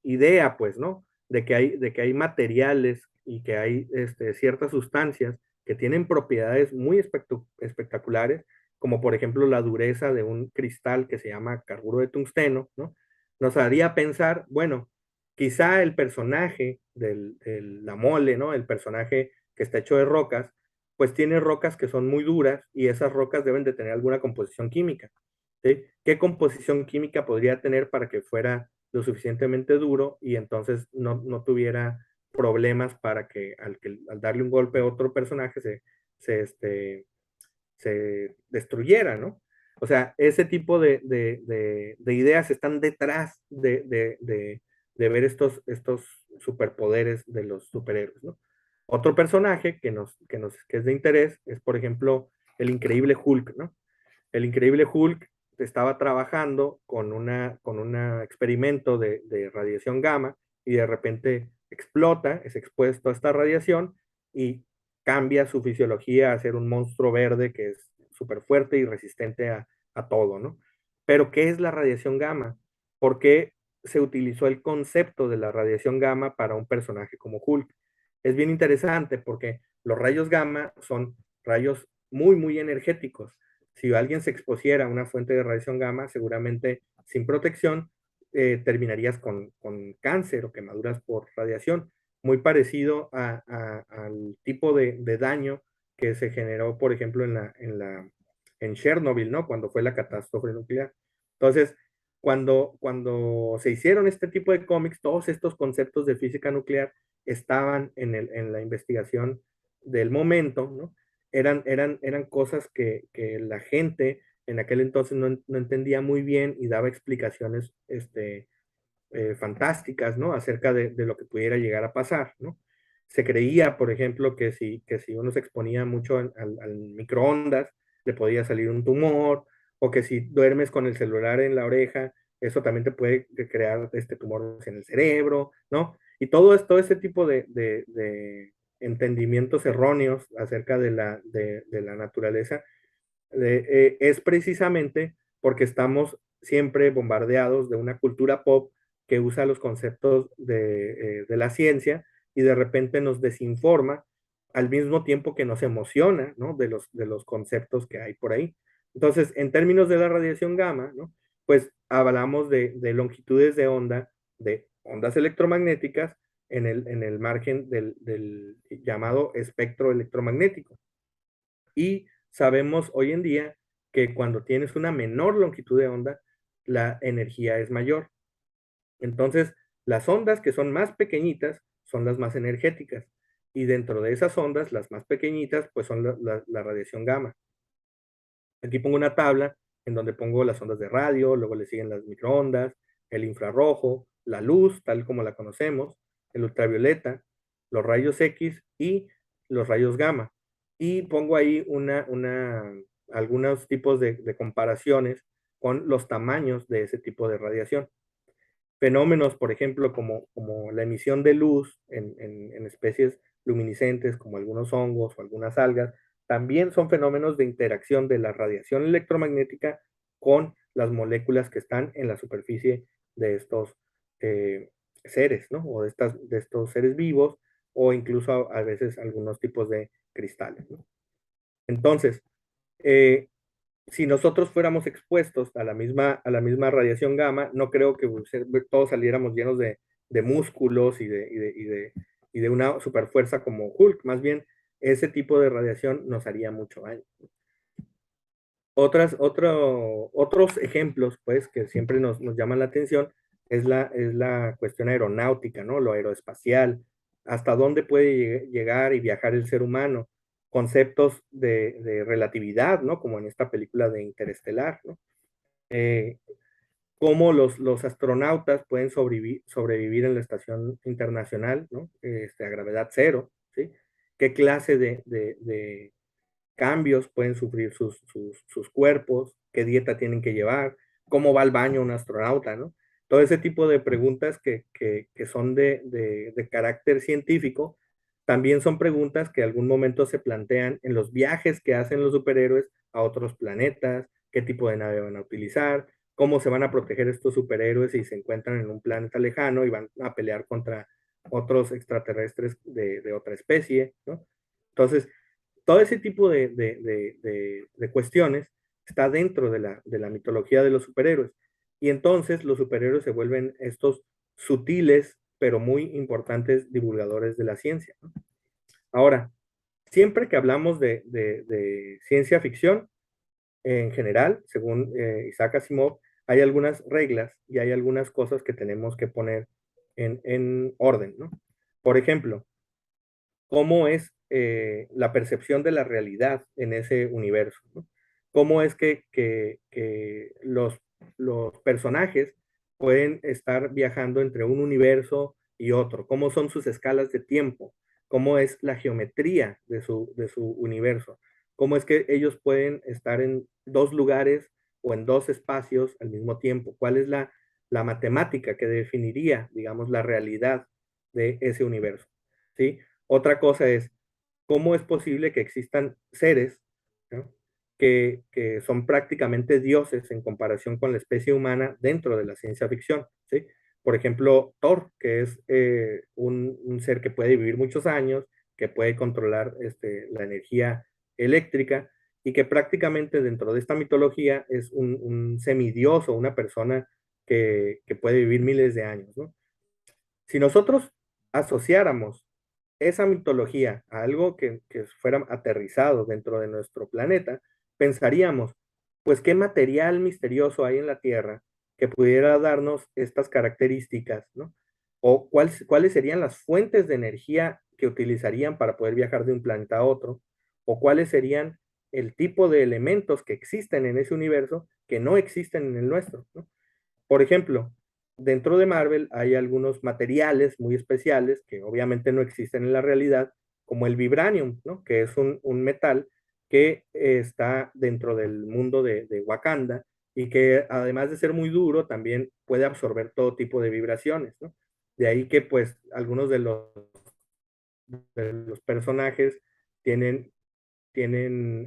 idea, pues, ¿no? De que hay materiales y que hay ciertas sustancias que tienen propiedades muy espectaculares, como por ejemplo la dureza de un cristal que se llama carburo de tungsteno, ¿no? Nos haría pensar, bueno, quizá el personaje de la mole, ¿no? El personaje que está hecho de rocas, pues tiene rocas que son muy duras y esas rocas deben de tener alguna composición química. ¿Sí? ¿Qué composición química podría tener para que fuera lo suficientemente duro y entonces no tuviera problemas para que al darle un golpe a otro personaje se destruyera, ¿no? O sea, ese tipo de ideas están detrás de ver estos superpoderes de los superhéroes, ¿no? Otro personaje que es de interés es, por ejemplo, el Increíble Hulk, ¿no? El Increíble Hulk estaba trabajando con un experimento de radiación gamma y de repente explota, es expuesto a esta radiación y cambia su fisiología a ser un monstruo verde que es súper fuerte y resistente a todo, ¿no? Pero, ¿qué es la radiación gamma? ¿Por qué se utilizó el concepto de la radiación gamma para un personaje como Hulk? Es bien interesante porque los rayos gamma son rayos muy, muy energéticos. Si alguien se expusiera a una fuente de radiación gamma, seguramente sin protección terminarías con cáncer o quemaduras por radiación. muy parecido al tipo de daño que se generó, por ejemplo, en Chernobyl, ¿no? Cuando fue la catástrofe nuclear. Entonces, cuando se hicieron este tipo de cómics, todos estos conceptos de física nuclear estaban en la investigación del momento, ¿no? Eran cosas que la gente en aquel entonces no entendía muy bien y daba explicaciones fantásticas, ¿no? Acerca de lo que pudiera llegar a pasar, ¿no? Se creía, por ejemplo, que si uno se exponía mucho al microondas, le podía salir un tumor, o que si duermes con el celular en la oreja, eso también te puede crear tumores en el cerebro, ¿no? Y todo ese tipo de entendimientos erróneos acerca de la naturaleza es precisamente porque estamos siempre bombardeados de una cultura pop que usa los conceptos de la ciencia y de repente nos desinforma al mismo tiempo que nos emociona, ¿no? De los conceptos que hay por ahí. Entonces, en términos de la radiación gamma, ¿no? Pues hablamos de longitudes de onda, de ondas electromagnéticas en el margen del llamado espectro electromagnético. Y sabemos hoy en día que cuando tienes una menor longitud de onda, la energía es mayor. Entonces, las ondas que son más pequeñitas son las más energéticas. Y dentro de esas ondas, las más pequeñitas, pues son la radiación gamma. Aquí pongo una tabla en donde pongo las ondas de radio, luego le siguen las microondas, el infrarrojo, la luz, tal como la conocemos, el ultravioleta, los rayos X y los rayos gamma. Y pongo ahí algunos tipos de comparaciones con los tamaños de ese tipo de radiación. Fenómenos, por ejemplo, como la emisión de luz en especies luminiscentes, como algunos hongos o algunas algas, también son fenómenos de interacción de la radiación electromagnética con las moléculas que están en la superficie de estos seres, ¿no? O de estos seres vivos, o incluso a veces algunos tipos de cristales, ¿no? Entonces, eh, si nosotros fuéramos expuestos a la misma radiación gamma, no creo que todos saliéramos llenos de músculos y de una superfuerza como Hulk. Más bien, ese tipo de radiación nos haría mucho daño. Otros ejemplos, pues, que siempre nos llaman la atención es la cuestión aeronáutica, ¿no? Lo aeroespacial, hasta dónde puede llegar y viajar el ser humano, conceptos de relatividad, ¿no? Como en esta película de Interestelar, ¿no? Eh, Cómo los astronautas pueden sobrevivir en la estación internacional, ¿no? A gravedad cero, ¿sí? ¿Qué clase de cambios pueden sufrir sus cuerpos? ¿Qué dieta tienen que llevar? ¿Cómo va al baño un astronauta, no? Todo ese tipo de preguntas que son de carácter científico, también son preguntas que en algún momento se plantean en los viajes que hacen los superhéroes a otros planetas, qué tipo de nave van a utilizar, cómo se van a proteger estos superhéroes si se encuentran en un planeta lejano y van a pelear contra otros extraterrestres de otra especie, ¿no? Entonces, todo ese tipo de cuestiones está dentro de la mitología de los superhéroes. Y entonces los superhéroes se vuelven estos sutiles, pero muy importantes divulgadores de la ciencia, ¿no? Ahora, siempre que hablamos de ciencia ficción, en general, según Isaac Asimov, hay algunas reglas y hay algunas cosas que tenemos que poner en orden, ¿no? Por ejemplo, cómo es la percepción de la realidad en ese universo, ¿no? Cómo es que los personajes pueden estar viajando entre un universo y otro, cómo son sus escalas de tiempo, cómo es la geometría de su universo, cómo es que ellos pueden estar en dos lugares o en dos espacios al mismo tiempo, cuál es la matemática que definiría, digamos, la realidad de ese universo, ¿sí? Otra cosa es, ¿cómo es posible que existan seres, ¿no? que son prácticamente dioses en comparación con la especie humana dentro de la ciencia ficción, ¿sí? Por ejemplo, Thor, que es un ser que puede vivir muchos años, que puede controlar la energía eléctrica y que prácticamente dentro de esta mitología es un semidios o una persona que puede vivir miles de años, ¿no? Si nosotros asociáramos esa mitología a algo que fuera aterrizado dentro de nuestro planeta, pensaríamos, pues qué material misterioso hay en la Tierra que pudiera darnos estas características, ¿no? O cuáles serían las fuentes de energía que utilizarían para poder viajar de un planeta a otro, o cuáles serían el tipo de elementos que existen en ese universo que no existen en el nuestro, ¿no? Por ejemplo, dentro de Marvel hay algunos materiales muy especiales que obviamente no existen en la realidad, como el vibranium, ¿no? Que es un metal que está dentro del mundo de Wakanda y que además de ser muy duro, también puede absorber todo tipo de vibraciones, ¿no? De ahí que pues algunos de los personajes tienen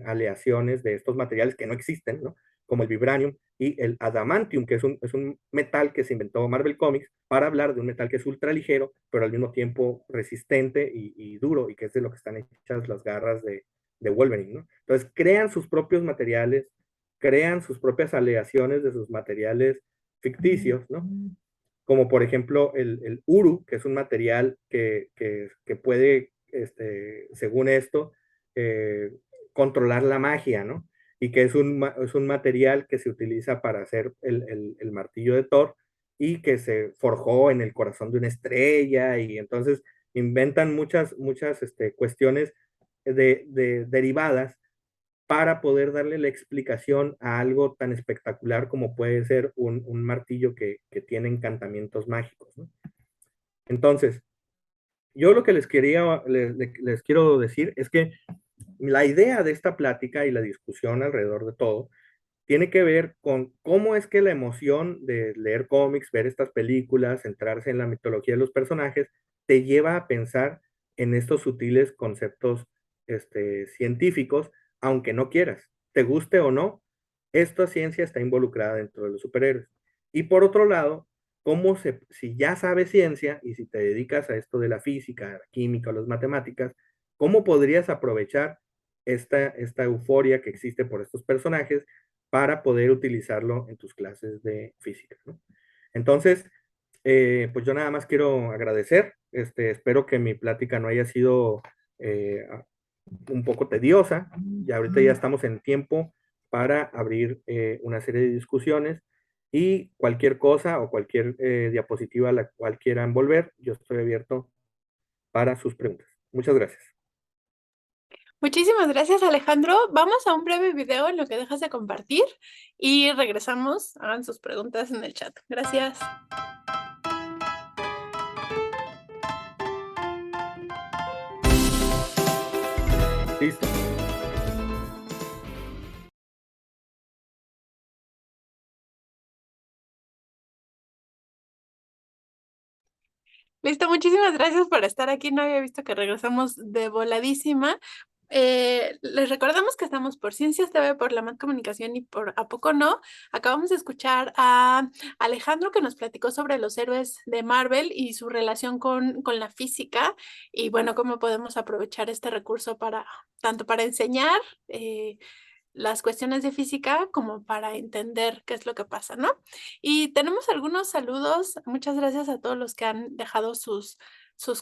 aleaciones de estos materiales que no existen, ¿no? Como el vibranium y el adamantium, que es un metal que se inventó Marvel Comics para hablar de un metal que es ultra ligero, pero al mismo tiempo resistente y duro, y que es de lo que están hechas las garras de Wolverine, ¿no? Entonces crean sus propios materiales, crean sus propias aleaciones de sus materiales ficticios, ¿no? Como por ejemplo el Uru, que es un material que puede, según esto, eh, controlar la magia, ¿no? Y que es un material que se utiliza para hacer el martillo de Thor y que se forjó en el corazón de una estrella y entonces inventan muchas cuestiones derivadas para poder darle la explicación a algo tan espectacular como puede ser un martillo que tiene encantamientos mágicos, ¿no? Entonces, yo lo que les quiero decir es que la idea de esta plática y la discusión alrededor de todo tiene que ver con cómo es que la emoción de leer cómics, ver estas películas, centrarse en la mitología de los personajes, te lleva a pensar en estos sutiles conceptos científicos, aunque no quieras, te guste o no, esta ciencia está involucrada dentro de los superhéroes. Y por otro lado, si ya sabes ciencia y si te dedicas a esto de la física, la química o las matemáticas, ¿cómo podrías aprovechar esta euforia que existe por estos personajes para poder utilizarlo en tus clases de física, ¿no? Entonces, pues yo nada más quiero agradecer, espero que mi plática no haya sido un poco tediosa, y ahorita ya estamos en tiempo para abrir una serie de discusiones y cualquier cosa o cualquier diapositiva a la cual quieran volver, yo estoy abierto para sus preguntas. Muchas gracias. Muchísimas gracias, Alejandro. Vamos a un breve video en lo que dejas de compartir y regresamos. Hagan sus preguntas en el chat. Gracias. Listo. Listo, muchísimas gracias por estar aquí. No había visto que regresamos de voladísima. Les recordamos que estamos por Ciencias TV, por La Más Comunicación y por ¿A Poco No? Acabamos de escuchar a Alejandro que nos platicó sobre los héroes de Marvel y su relación con la física y bueno, cómo podemos aprovechar este recurso tanto para enseñar las cuestiones de física como para entender qué es lo que pasa, ¿no? Y tenemos algunos saludos. Muchas gracias a todos los que han dejado sus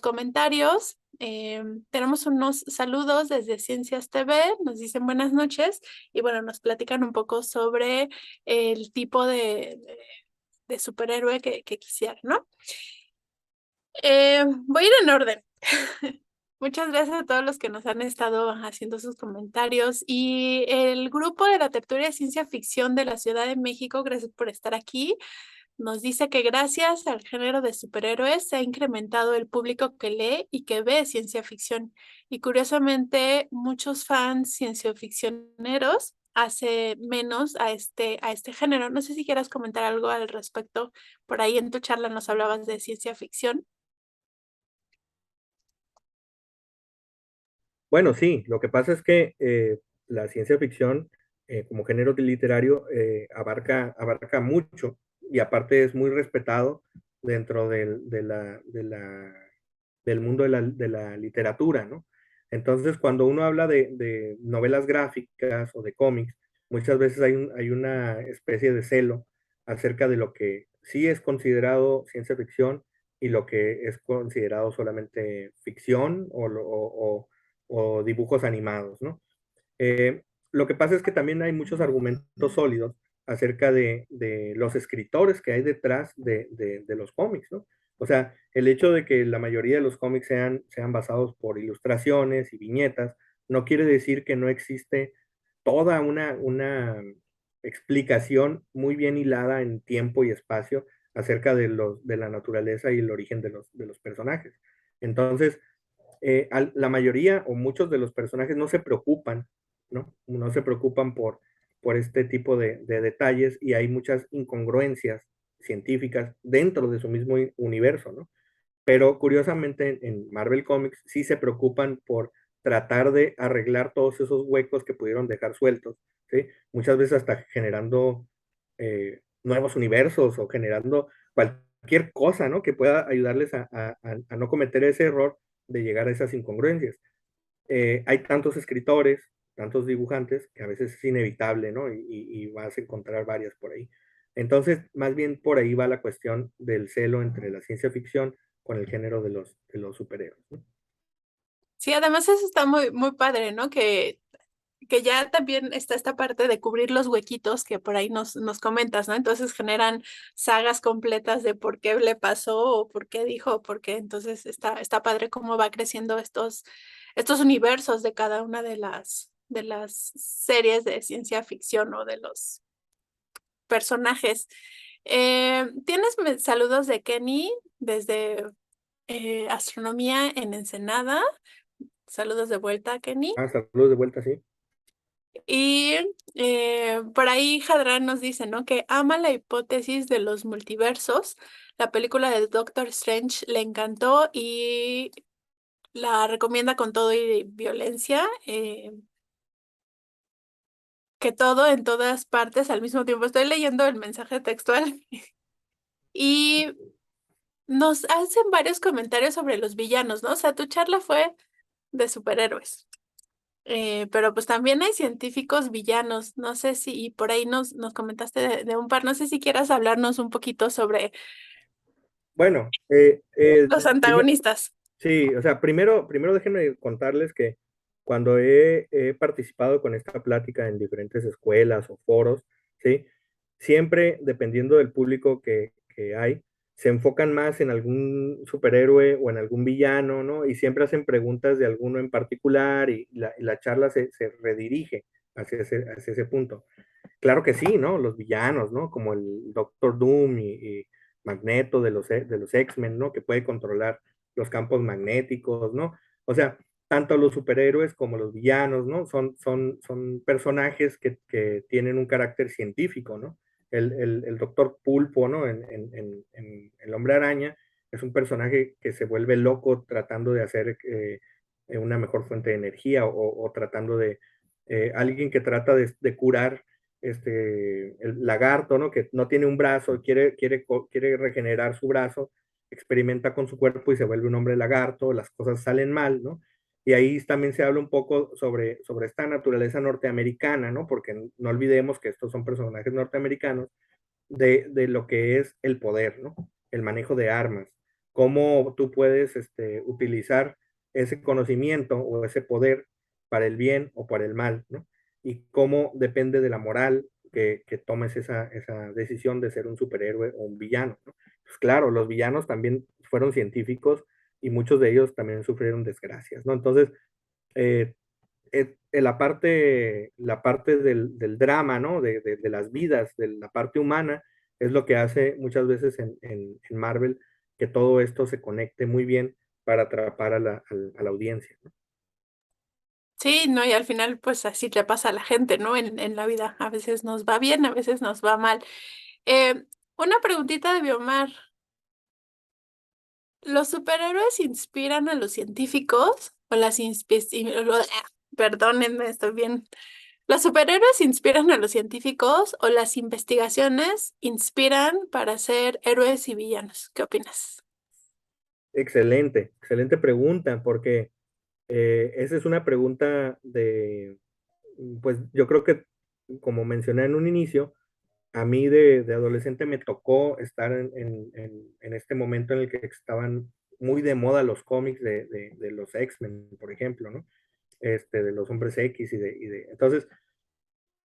comentarios. Tenemos unos saludos desde Ciencias TV, nos dicen buenas noches y bueno, nos platican un poco sobre el tipo de superhéroe que quisieran, ¿no? Voy a ir en orden. Muchas gracias a todos los que nos han estado haciendo sus comentarios y el grupo de la tertulia de ciencia ficción de la Ciudad de México, gracias por estar aquí. Nos dice que gracias al género de superhéroes se ha incrementado el público que lee y que ve ciencia ficción. Y curiosamente, muchos fans ciencioficcioneros hace menos a este género. No sé si quieras comentar algo al respecto. Por ahí en tu charla nos hablabas de ciencia ficción. Bueno, sí, lo que pasa es que la ciencia ficción como género literario abarca mucho y aparte es muy respetado dentro del mundo de la literatura, ¿no? Entonces, cuando uno habla de novelas gráficas o de cómics, muchas veces hay una especie de celo acerca de lo que sí es considerado ciencia ficción y lo que es considerado solamente ficción o dibujos animados, ¿no? Lo que pasa es que también hay muchos argumentos sólidos acerca de los escritores que hay detrás de los cómics, ¿no? O sea, el hecho de que la mayoría de los cómics sean basados por ilustraciones y viñetas, no quiere decir que no existe toda una explicación muy bien hilada en tiempo y espacio acerca de la naturaleza y el origen de los personajes. Entonces, la mayoría o muchos de los personajes no se preocupan, ¿no? No se preocupan por este tipo de detalles y hay muchas incongruencias científicas dentro de su mismo universo, ¿no? Pero curiosamente en Marvel Comics sí se preocupan por tratar de arreglar todos esos huecos que pudieron dejar sueltos, ¿sí? Muchas veces hasta generando nuevos universos o generando cualquier cosa, ¿no? Que pueda ayudarles a no cometer ese error de llegar a esas incongruencias. Hay tantos escritores, tantos dibujantes, que a veces es inevitable, ¿no? Y vas a encontrar varias por ahí. Entonces, más bien por ahí va la cuestión del celo entre la ciencia ficción con el género de los superhéroes, ¿no? Sí, además eso está muy, muy padre, ¿no? Que ya también está esta parte de cubrir los huequitos que por ahí nos comentas, ¿no? Entonces generan sagas completas de por qué le pasó o por qué dijo, o por qué. Entonces está padre cómo va creciendo estos universos de cada una de las series de ciencia ficción o de los personajes. ¿Tienes saludos de Kenny desde Astronomía en Ensenada? Saludos de vuelta, Kenny. Ah, saludos de vuelta, sí. Y por ahí Jadran nos dice, ¿no? Que ama la hipótesis de los multiversos. La película de Doctor Strange le encantó y la recomienda con todo y violencia. Que todo en todas partes al mismo tiempo. Estoy leyendo el mensaje textual y nos hacen varios comentarios sobre los villanos, ¿no? O sea, tu charla fue de superhéroes. Pero pues también hay científicos villanos. No sé si y por ahí nos comentaste de un par. No sé si quieras hablarnos un poquito sobre Bueno, los antagonistas. sí, o sea, primero déjenme contarles que cuando he participado con esta plática en diferentes escuelas o foros, ¿sí? Siempre, dependiendo del público que hay, se enfocan más en algún superhéroe o en algún villano, ¿no? Y siempre hacen preguntas de alguno en particular y la charla se redirige hacia ese punto. Claro que sí, ¿no? Los villanos, ¿no? Como el Doctor Doom y Magneto de los X-Men, ¿no? Que puede controlar los campos magnéticos, ¿no? O sea, tanto los superhéroes como los villanos, ¿no? Son personajes que tienen un carácter científico, ¿no? El Doctor Pulpo, ¿no? En El Hombre Araña es un personaje que se vuelve loco tratando de hacer una mejor fuente de energía o tratando de alguien que trata de curar el lagarto, ¿no? Que no tiene un brazo, quiere regenerar su brazo, experimenta con su cuerpo y se vuelve un hombre lagarto, las cosas salen mal, ¿no? Y ahí también se habla un poco sobre esta naturaleza norteamericana, ¿no? Porque no olvidemos que estos son personajes norteamericanos de lo que es el poder, ¿no? El manejo de armas, cómo tú puedes utilizar ese conocimiento o ese poder para el bien o para el mal, ¿no? Y cómo depende de la moral que tomes esa decisión de ser un superhéroe o un villano, ¿no? Pues claro, los villanos también fueron científicos y muchos de ellos también sufrieron desgracias, ¿no? Entonces, eh, la parte del drama, ¿no? De las vidas, de la parte humana, es lo que hace muchas veces en Marvel que todo esto se conecte muy bien para atrapar a la audiencia, ¿no? Sí, no, y al final, pues así le pasa a la gente, ¿no? En la vida. A veces nos va bien, a veces nos va mal. Eh, una preguntita de Biomar. ¿Los superhéroes inspiran a los científicos? ¿O perdónenme, estoy bien. ¿Los superhéroes inspiran a los científicos o las investigaciones inspiran para ser héroes y villanos? ¿Qué opinas? Excelente, excelente pregunta, porque esa es una pregunta pues yo creo que, como mencioné en un inicio, A mí de adolescente me tocó estar en este momento en el que estaban muy de moda los cómics de los X-Men, por ejemplo, ¿no? De los Hombres X Entonces,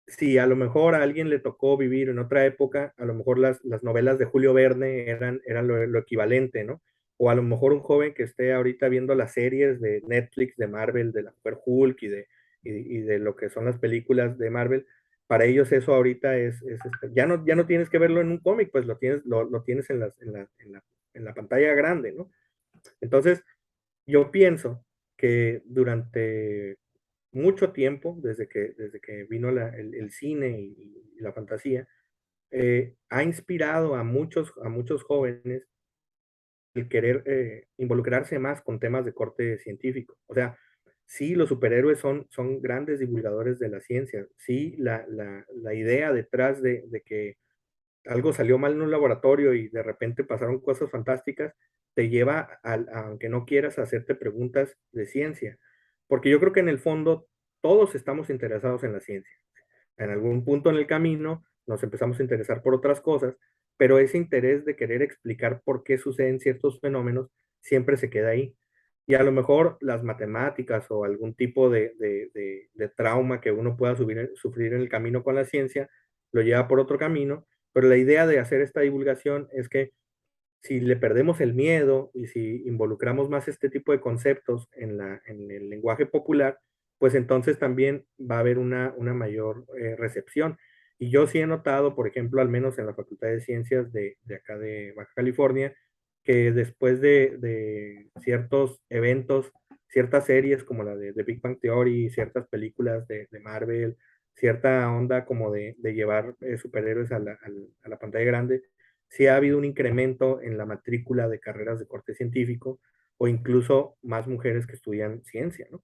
si a lo mejor a alguien le tocó vivir en otra época, a lo mejor las novelas de Julio Verne eran lo equivalente, ¿no? O a lo mejor un joven que esté ahorita viendo las series de Netflix, de Marvel, de la Mujer Hulk y de lo que son las películas de Marvel, para ellos eso ahorita ya no tienes que verlo en un cómic, pues lo tienes en la pantalla grande, ¿no? Entonces, yo pienso que durante mucho tiempo, desde que vino el cine y la fantasía, ha inspirado a muchos jóvenes el querer involucrarse más con temas de corte científico. O sea, sí, los superhéroes son grandes divulgadores de la ciencia. Sí, la idea detrás de que algo salió mal en un laboratorio y de repente pasaron cosas fantásticas, te lleva, aunque no quieras, a hacerte preguntas de ciencia. Porque yo creo que en el fondo todos estamos interesados en la ciencia. En algún punto en el camino nos empezamos a interesar por otras cosas, pero ese interés de querer explicar por qué suceden ciertos fenómenos siempre se queda ahí. Y a lo mejor las matemáticas o algún tipo de trauma que uno pueda sufrir en el camino con la ciencia lo lleva por otro camino, pero la idea de hacer esta divulgación es que si le perdemos el miedo y si involucramos más este tipo de conceptos en el lenguaje popular, pues entonces también va a haber una mayor recepción. Y yo sí he notado, por ejemplo, al menos en la Facultad de Ciencias de acá de Baja California, que después de ciertos eventos, ciertas series como la de Big Bang Theory, ciertas películas de Marvel, cierta onda como de llevar superhéroes a la pantalla grande, sí ha habido un incremento en la matrícula de carreras de corte científico o incluso más mujeres que estudian ciencia, ¿no?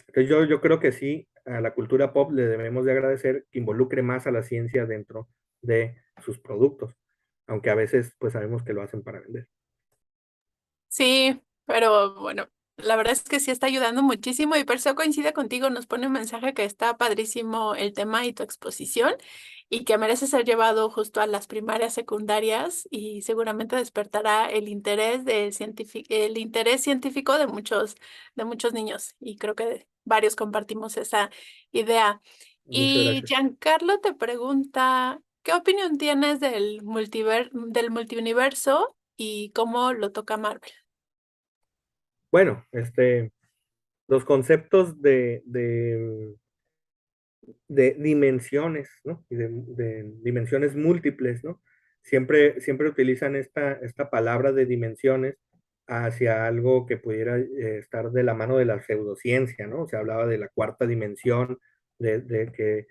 Entonces yo creo que sí, a la cultura pop le debemos de agradecer que involucre más a la ciencia dentro de sus productos, aunque a veces pues sabemos que lo hacen para vender. Sí, pero bueno, la verdad es que sí está ayudando muchísimo y por eso coincide contigo, nos pone un mensaje que está padrísimo el tema y tu exposición y que merece ser llevado justo a las primarias, secundarias y seguramente despertará el interés el interés científico de muchos niños y creo que varios compartimos esa idea. Muchas Y gracias. Giancarlo te pregunta, ¿qué opinión tienes del multiuniverso y cómo lo toca Marvel? Bueno, los conceptos de dimensiones, ¿no? Y de dimensiones múltiples, ¿no? Siempre utilizan esta palabra de dimensiones hacia algo que pudiera estar de la mano de la pseudociencia, ¿no? Se hablaba de la cuarta dimensión, de que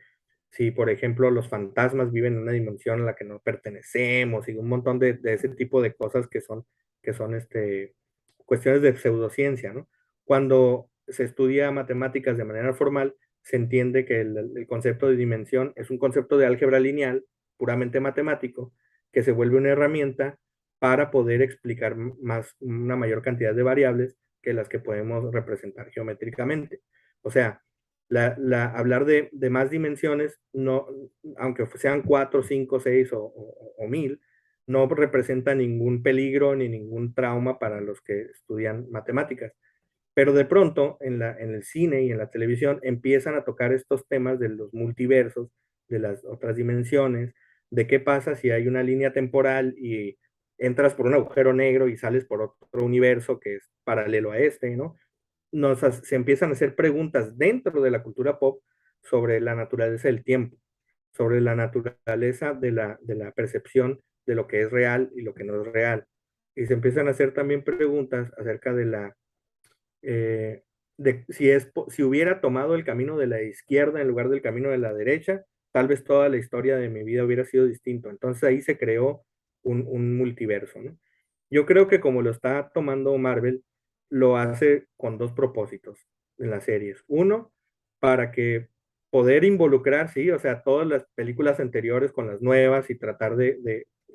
si, por ejemplo, los fantasmas viven en una dimensión a la que no pertenecemos y un montón de ese tipo de cosas que son cuestiones de pseudociencia, ¿no? Cuando se estudia matemáticas de manera formal, se entiende que el concepto de dimensión es un concepto de álgebra lineal, puramente matemático, que se vuelve una herramienta para poder explicar una mayor cantidad de variables que las que podemos representar geométricamente. O sea, hablar de más dimensiones, no, aunque sean 4, 5, 6 o 1000, no representa ningún peligro ni ningún trauma para los que estudian matemáticas. Pero de pronto en el cine y en la televisión empiezan a tocar estos temas de los multiversos, de las otras dimensiones, de qué pasa si hay una línea temporal y entras por un agujero negro y sales por otro universo que es paralelo a ¿no? Se empiezan a hacer preguntas dentro de la cultura pop sobre la naturaleza del tiempo, sobre la naturaleza de la percepción de lo que es real y lo que no es real. Y se empiezan a hacer también preguntas acerca eh, de si hubiera tomado el camino de la izquierda en lugar del camino de la derecha, tal vez toda la historia de mi vida hubiera sido distinto. Entonces ahí se creó un multiverso, ¿no? Yo creo que como lo está tomando Marvel, lo hace con dos propósitos en las series. Uno, para que poder involucrar, sí, o sea, todas las películas anteriores con las nuevas y tratar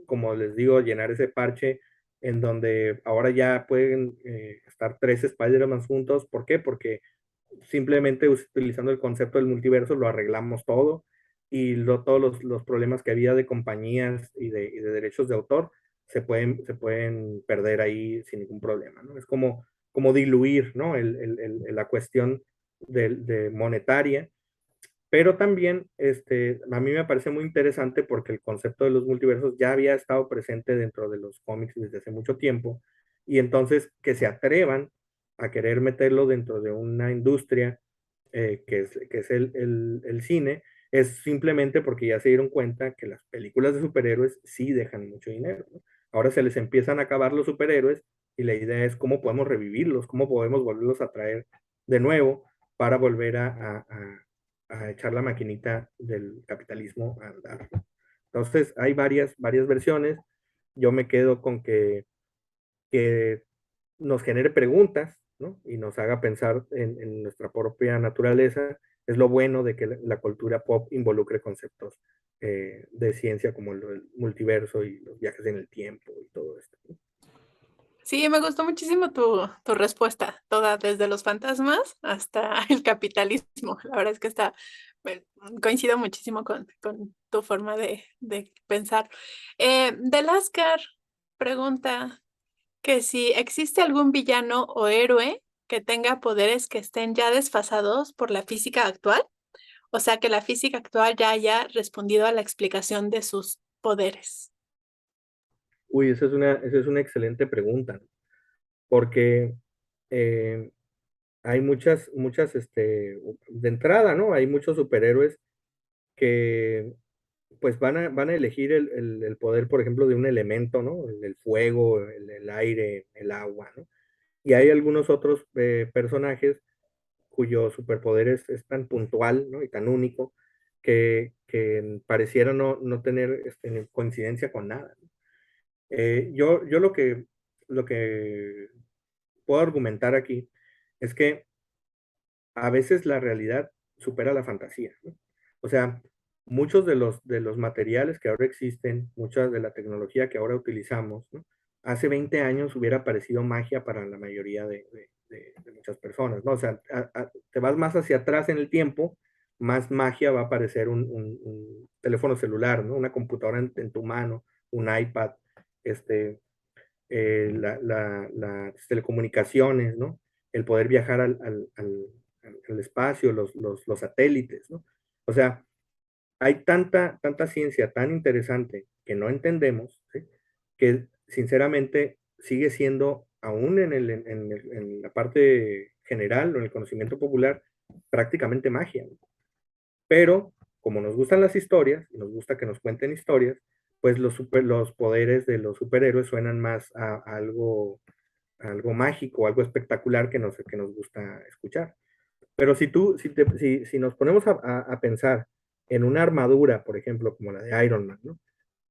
como les digo, llenar ese parche en donde ahora ya pueden estar tres Spider-Man juntos. ¿Por qué? Porque simplemente utilizando el concepto del multiverso lo arreglamos todo. todos los problemas que había de compañías y de derechos de autor se pueden perder ahí sin ningún problema, ¿no? Es como diluir, ¿no? La cuestión de monetaria, pero también a mí me parece muy interesante porque el concepto de los multiversos ya había estado presente dentro de los cómics desde hace mucho tiempo, y entonces que se atrevan a querer meterlo dentro de una industria que es el cine, es simplemente porque ya se dieron cuenta que las películas de superhéroes sí dejan mucho dinero, ¿no? Ahora se les empiezan a acabar los superhéroes y la idea es cómo podemos revivirlos, cómo podemos volverlos a traer de nuevo para volver a echar la maquinita del capitalismo a andar, ¿no? Entonces, hay varias versiones. Yo me quedo con que nos genere preguntas, ¿no? Y nos haga pensar en nuestra propia naturaleza. Es lo bueno de que la cultura pop involucre conceptos de ciencia como el multiverso y los viajes en el tiempo y todo esto, ¿no? Sí, me gustó muchísimo tu respuesta, toda desde los fantasmas hasta el capitalismo. La verdad es que bueno, coincido muchísimo con tu forma de pensar. Delascar pregunta que si existe algún villano o héroe que tenga poderes que estén ya desfasados por la física actual, o sea, que la física actual ya haya respondido a la explicación de sus poderes. Uy, esa es una excelente pregunta, porque eh, hay de entrada, ¿no? Hay muchos superhéroes que pues van a elegir el poder, por ejemplo, de un elemento, ¿no? El fuego, el aire, el agua, ¿no? Y hay algunos otros personajes cuyo superpoder es tan puntual, ¿no? Y tan único que pareciera no tener coincidencia con nada, ¿no? Yo lo que puedo argumentar aquí es que a veces la realidad supera la fantasía, ¿no? O sea, muchos de los materiales que ahora existen, mucha de la tecnología que ahora utilizamos, ¿no? Hace 20 años hubiera parecido magia para la mayoría de muchas personas, ¿no? O sea, te vas más hacia atrás en el tiempo, más magia va a parecer un teléfono celular, ¿no? Una computadora en tu mano, un iPad, este, las telecomunicaciones, ¿no? El poder viajar al espacio, los satélites, ¿no? O sea, hay tanta ciencia tan interesante que no entendemos, ¿sí? Que sinceramente sigue siendo, aún en la parte general o en el conocimiento popular, prácticamente magia, ¿no? Pero como nos gustan las historias y nos gusta que nos cuenten historias, pues los poderes de los superhéroes suenan más a algo mágico, algo espectacular que nos gusta escuchar. Pero si nos ponemos a pensar en una armadura, por ejemplo, como la de Iron Man, ¿no?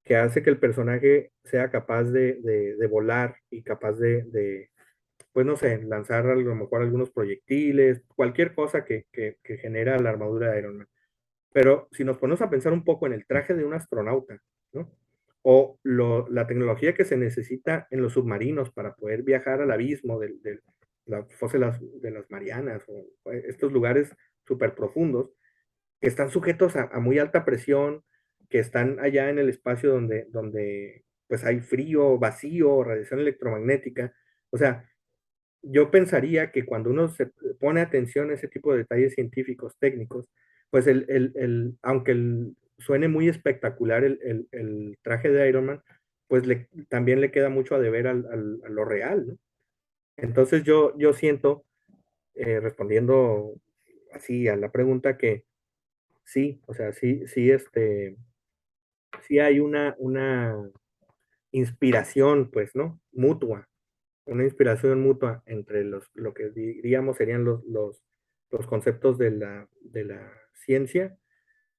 Que hace que el personaje sea capaz de volar y capaz pues no sé, lanzar a lo mejor algunos proyectiles, cualquier cosa que genera la armadura de Iron Man. Pero si nos ponemos a pensar un poco en el traje de un astronauta, ¿no? O la tecnología que se necesita en los submarinos para poder viajar al abismo de la fosa de las Marianas o estos lugares súper profundos que están sujetos a muy alta presión, que están allá en el espacio donde pues hay frío, vacío, radiación electromagnética. O sea, yo pensaría que cuando uno se pone atención a ese tipo de detalles científicos, técnicos, pues aunque suene muy espectacular el traje de Iron Man, pues también le queda mucho a deber a lo real, ¿no? Entonces yo siento, respondiendo así a la pregunta, que sí, o sea, sí hay una inspiración, pues, ¿no? Mutua, una inspiración mutua entre lo que diríamos serían los conceptos de la ciencia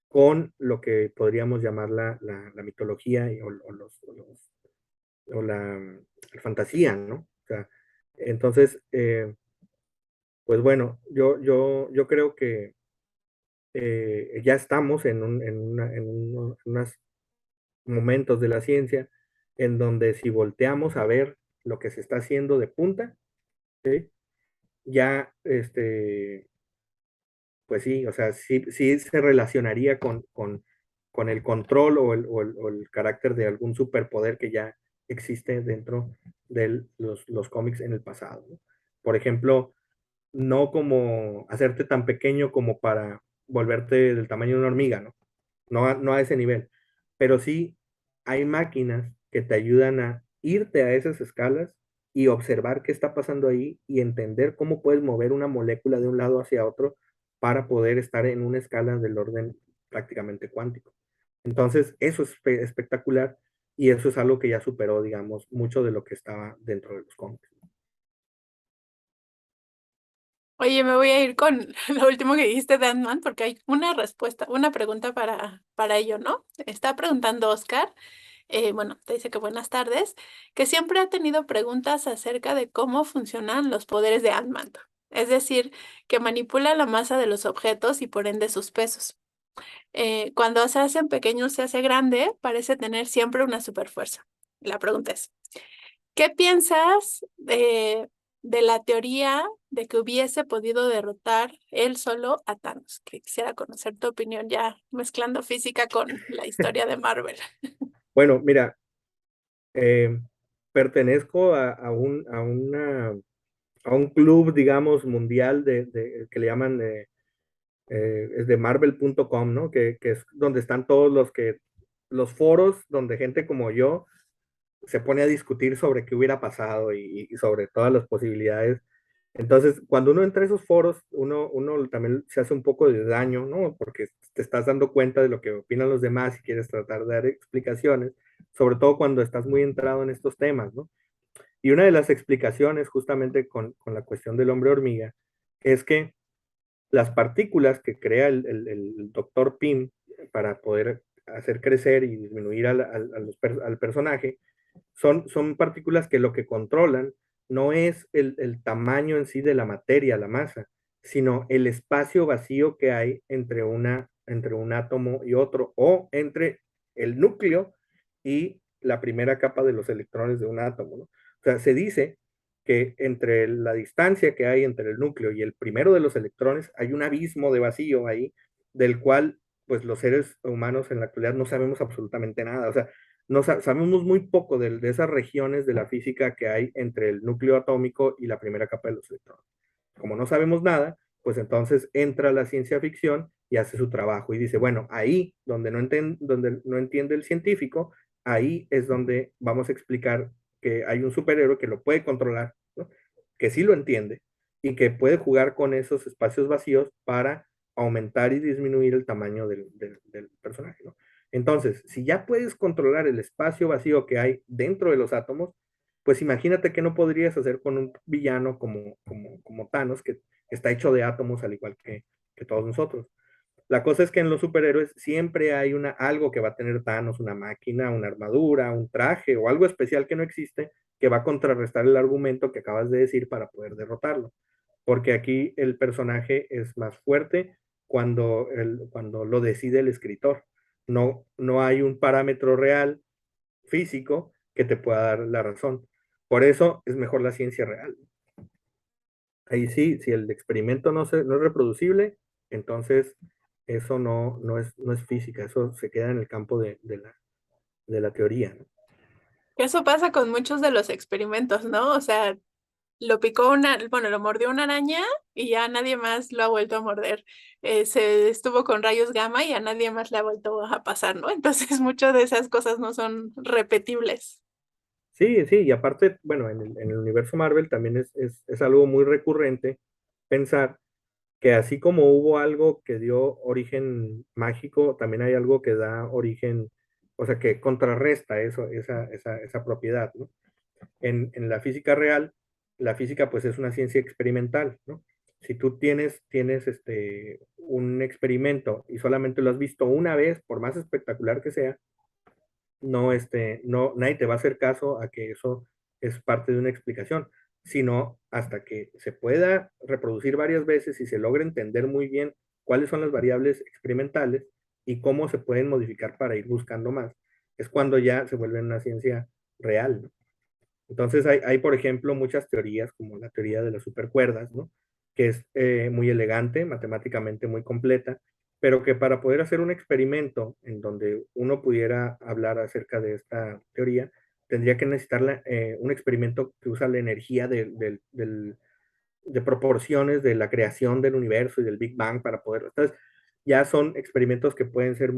con lo que podríamos llamar la mitología o la fantasía, ¿no? O sea, entonces, pues bueno, yo creo que ya estamos en unos momentos de la ciencia en donde si volteamos a ver lo que se está haciendo de punta, ¿sí? Ya pues sí, o sea, sí se relacionaría con el control o el carácter de algún superpoder que ya existe dentro de los cómics en el pasado, ¿no? Por ejemplo, no como hacerte tan pequeño como para volverte del tamaño de una hormiga, ¿no? No a ese nivel, pero sí hay máquinas que te ayudan a irte a esas escalas y observar qué está pasando ahí y entender cómo puedes mover una molécula de un lado hacia otro para poder estar en una escala del orden prácticamente cuántico. Entonces, eso es espectacular y eso es algo que ya superó, digamos, mucho de lo que estaba dentro de los cómics. Oye, me voy a ir con lo último que dijiste de Ant-Man porque hay una respuesta, una pregunta para ello, ¿no? Está preguntando Oscar, bueno, te dice que buenas tardes, que siempre ha tenido preguntas acerca de cómo funcionan los poderes de Ant-Man. Es decir, que manipula la masa de los objetos y por ende sus pesos. Cuando se hacen pequeños, se hace grande, parece tener siempre una superfuerza. La pregunta es, ¿qué piensas de la teoría de que hubiese podido derrotar él solo a Thanos? Que quisiera conocer tu opinión ya mezclando física con la historia de Marvel. Bueno, mira, eh, pertenezco a un club, digamos, mundial que le llaman es de marvel.com, ¿no? Que es donde están todos los foros donde gente como yo se pone a discutir sobre qué hubiera pasado y sobre todas las posibilidades. Entonces, cuando uno entra a esos foros, uno también se hace un poco de daño, ¿no? Porque te estás dando cuenta de lo que opinan los demás y quieres tratar de dar explicaciones, sobre todo cuando estás muy entrado en estos temas, ¿no? Y una de las explicaciones, justamente con la cuestión del hombre hormiga, es que las partículas que crea el doctor Pym para poder hacer crecer y disminuir al personaje son partículas que lo que controlan no es el tamaño en sí de la materia, la masa, sino el espacio vacío que hay entre un átomo y otro, o entre el núcleo y la primera capa de los electrones de un átomo, ¿no? O sea, se dice que entre la distancia que hay entre el núcleo y el primero de los electrones hay un abismo de vacío ahí, del cual pues los seres humanos en la actualidad no sabemos absolutamente nada. O sea, no sabemos muy poco de esas regiones de la física que hay entre el núcleo atómico y la primera capa de los electrones. Como no sabemos nada, pues entonces entra la ciencia ficción y hace su trabajo y dice, bueno, ahí donde no entiende el científico, ahí es donde vamos a explicar que hay un superhéroe que lo puede controlar, ¿no? Que sí lo entiende y que puede jugar con esos espacios vacíos para aumentar y disminuir el tamaño del personaje, ¿no? Entonces, si ya puedes controlar el espacio vacío que hay dentro de los átomos, pues imagínate qué no podrías hacer con un villano como Thanos, que está hecho de átomos al igual que todos nosotros. La cosa es que en los superhéroes siempre hay algo que va a tener Thanos, una máquina, una armadura, un traje o algo especial que no existe que va a contrarrestar el argumento que acabas de decir para poder derrotarlo. Porque aquí el personaje es más fuerte cuando lo decide el escritor. No hay un parámetro real físico que te pueda dar la razón. Por eso es mejor la ciencia real. Ahí sí, si el experimento no es reproducible, entonces eso no es física, eso se queda en el campo de la teoría, ¿no? Eso pasa con muchos de los experimentos, ¿no? O sea, lo picó bueno, lo mordió una araña y ya nadie más lo ha vuelto a morder. Se estuvo con rayos gamma y a nadie más le ha vuelto a pasar, ¿no? Entonces, muchas de esas cosas no son repetibles. Sí, sí, y aparte, bueno, en el universo Marvel también es algo muy recurrente pensar que así como hubo algo que dio origen mágico, también hay algo que da origen, o sea, que contrarresta esa propiedad, ¿no? En la física real, la física pues es una ciencia experimental, ¿no? Si tú tienes un experimento y solamente lo has visto una vez, por más espectacular que sea, nadie te va a hacer caso a que eso es parte de una explicación, sino hasta que se pueda reproducir varias veces y se logre entender muy bien cuáles son las variables experimentales y cómo se pueden modificar para ir buscando más. Es cuando ya se vuelve una ciencia real, ¿no? Entonces por ejemplo, muchas teorías, como la teoría de las supercuerdas, ¿no? que es muy elegante, matemáticamente muy completa, pero que para poder hacer un experimento en donde uno pudiera hablar acerca de esta teoría, tendría que necesitar un experimento que usa la energía de proporciones de la creación del universo y del Big Bang para poder. Entonces, ya son experimentos que pueden ser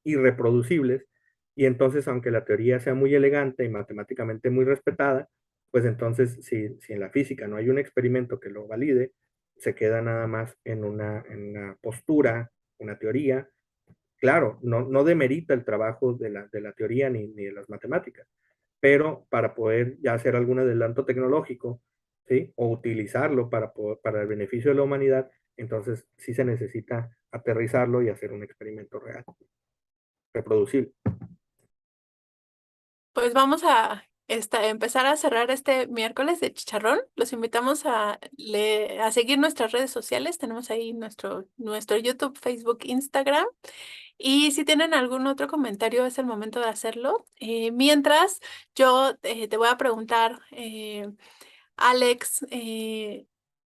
irreproducibles, y entonces, aunque la teoría sea muy elegante y matemáticamente muy respetada, pues entonces, si en la física no hay un experimento que lo valide, se queda nada más en una postura, una teoría. Claro, no demerita el trabajo de la teoría ni de las matemáticas, pero para poder ya hacer algún adelanto tecnológico, ¿sí? O utilizarlo para el beneficio de la humanidad, entonces sí se necesita aterrizarlo y hacer un experimento real, reproducible. Pues vamos a empezar a cerrar este miércoles de chicharrón. Los invitamos a seguir nuestras redes sociales. Tenemos ahí nuestro YouTube, Facebook, Instagram. Y si tienen algún otro comentario, es el momento de hacerlo. Mientras, yo te voy a preguntar, Alex,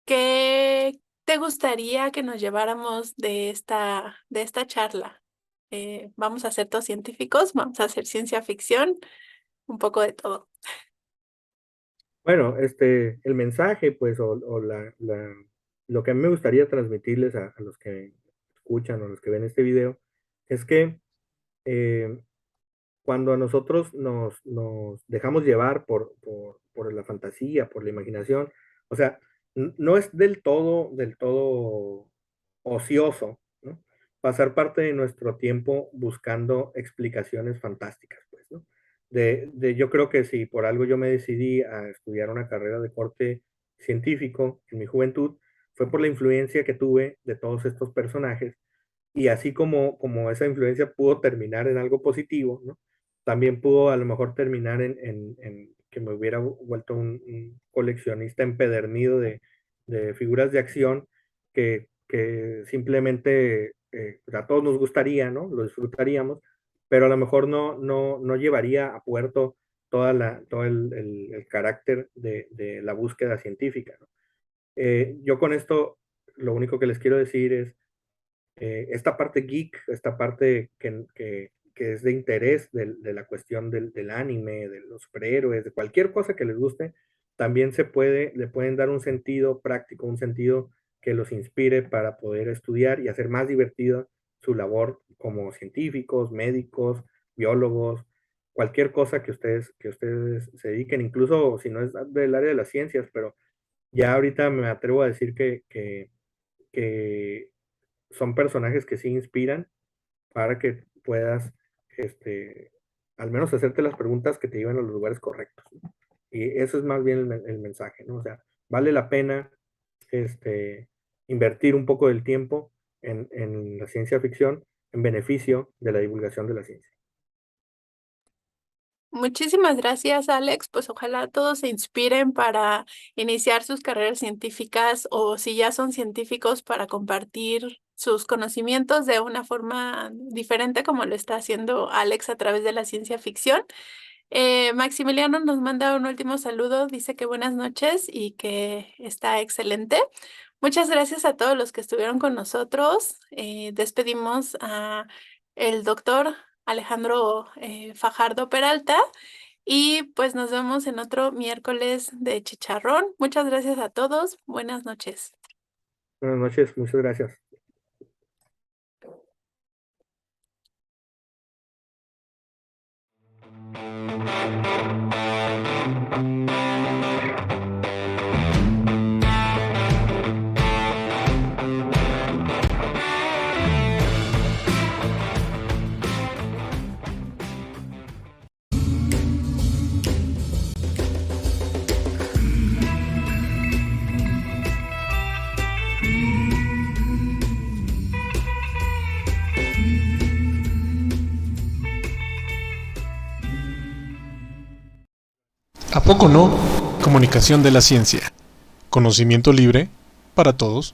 ¿qué te gustaría que nos lleváramos de esta charla? Vamos a ser todos científicos, vamos a hacer ciencia ficción, un poco de todo. Bueno, el mensaje, pues, lo que a mí me gustaría transmitirles a los que escuchan o los que ven este video, es que eh, cuando a nosotros nos dejamos llevar por la fantasía, por la imaginación, o sea, no es del todo ocioso, ¿no? Pasar parte de nuestro tiempo buscando explicaciones fantásticas, pues, ¿no? Yo creo que si por algo yo me decidí a estudiar una carrera de corte científico en mi juventud, fue por la influencia que tuve de todos estos personajes, y así como esa influencia pudo terminar en algo positivo, ¿no? También pudo a lo mejor terminar en que me hubiera vuelto un coleccionista empedernido de figuras de acción que simplemente a todos nos gustaría, ¿no? Lo disfrutaríamos, pero a lo mejor no llevaría a puerto todo el carácter de la búsqueda científica, ¿no? Yo con esto lo único que les quiero decir es esta parte geek, esta parte que es de interés de la cuestión del anime, de los superhéroes, de cualquier cosa que les guste, también le pueden dar un sentido práctico, un sentido que los inspire para poder estudiar y hacer más divertida su labor como científicos, médicos, biólogos, cualquier cosa que ustedes se dediquen, incluso si no es del área de las ciencias, pero ya ahorita me atrevo a decir que son personajes que sí inspiran para que puedas, este, al menos hacerte las preguntas que te llevan a los lugares correctos, ¿no? Y eso es más bien el mensaje, ¿no? O sea, vale la pena invertir un poco del tiempo en la ciencia ficción en beneficio de la divulgación de la ciencia. Muchísimas gracias, Alex. Pues ojalá todos se inspiren para iniciar sus carreras científicas o si ya son científicos para compartir sus conocimientos de una forma diferente como lo está haciendo Alex a través de la ciencia ficción. Maximiliano nos manda un último saludo, dice que buenas noches y que está excelente. Muchas gracias a todos los que estuvieron con nosotros. Despedimos a el doctor Alejandro Fajardo Peralta y pues nos vemos en otro miércoles de chicharrón. Muchas gracias a todos. Buenas noches. Buenas noches, muchas gracias. ¿A poco no? Comunicación de la ciencia. Conocimiento libre para todos.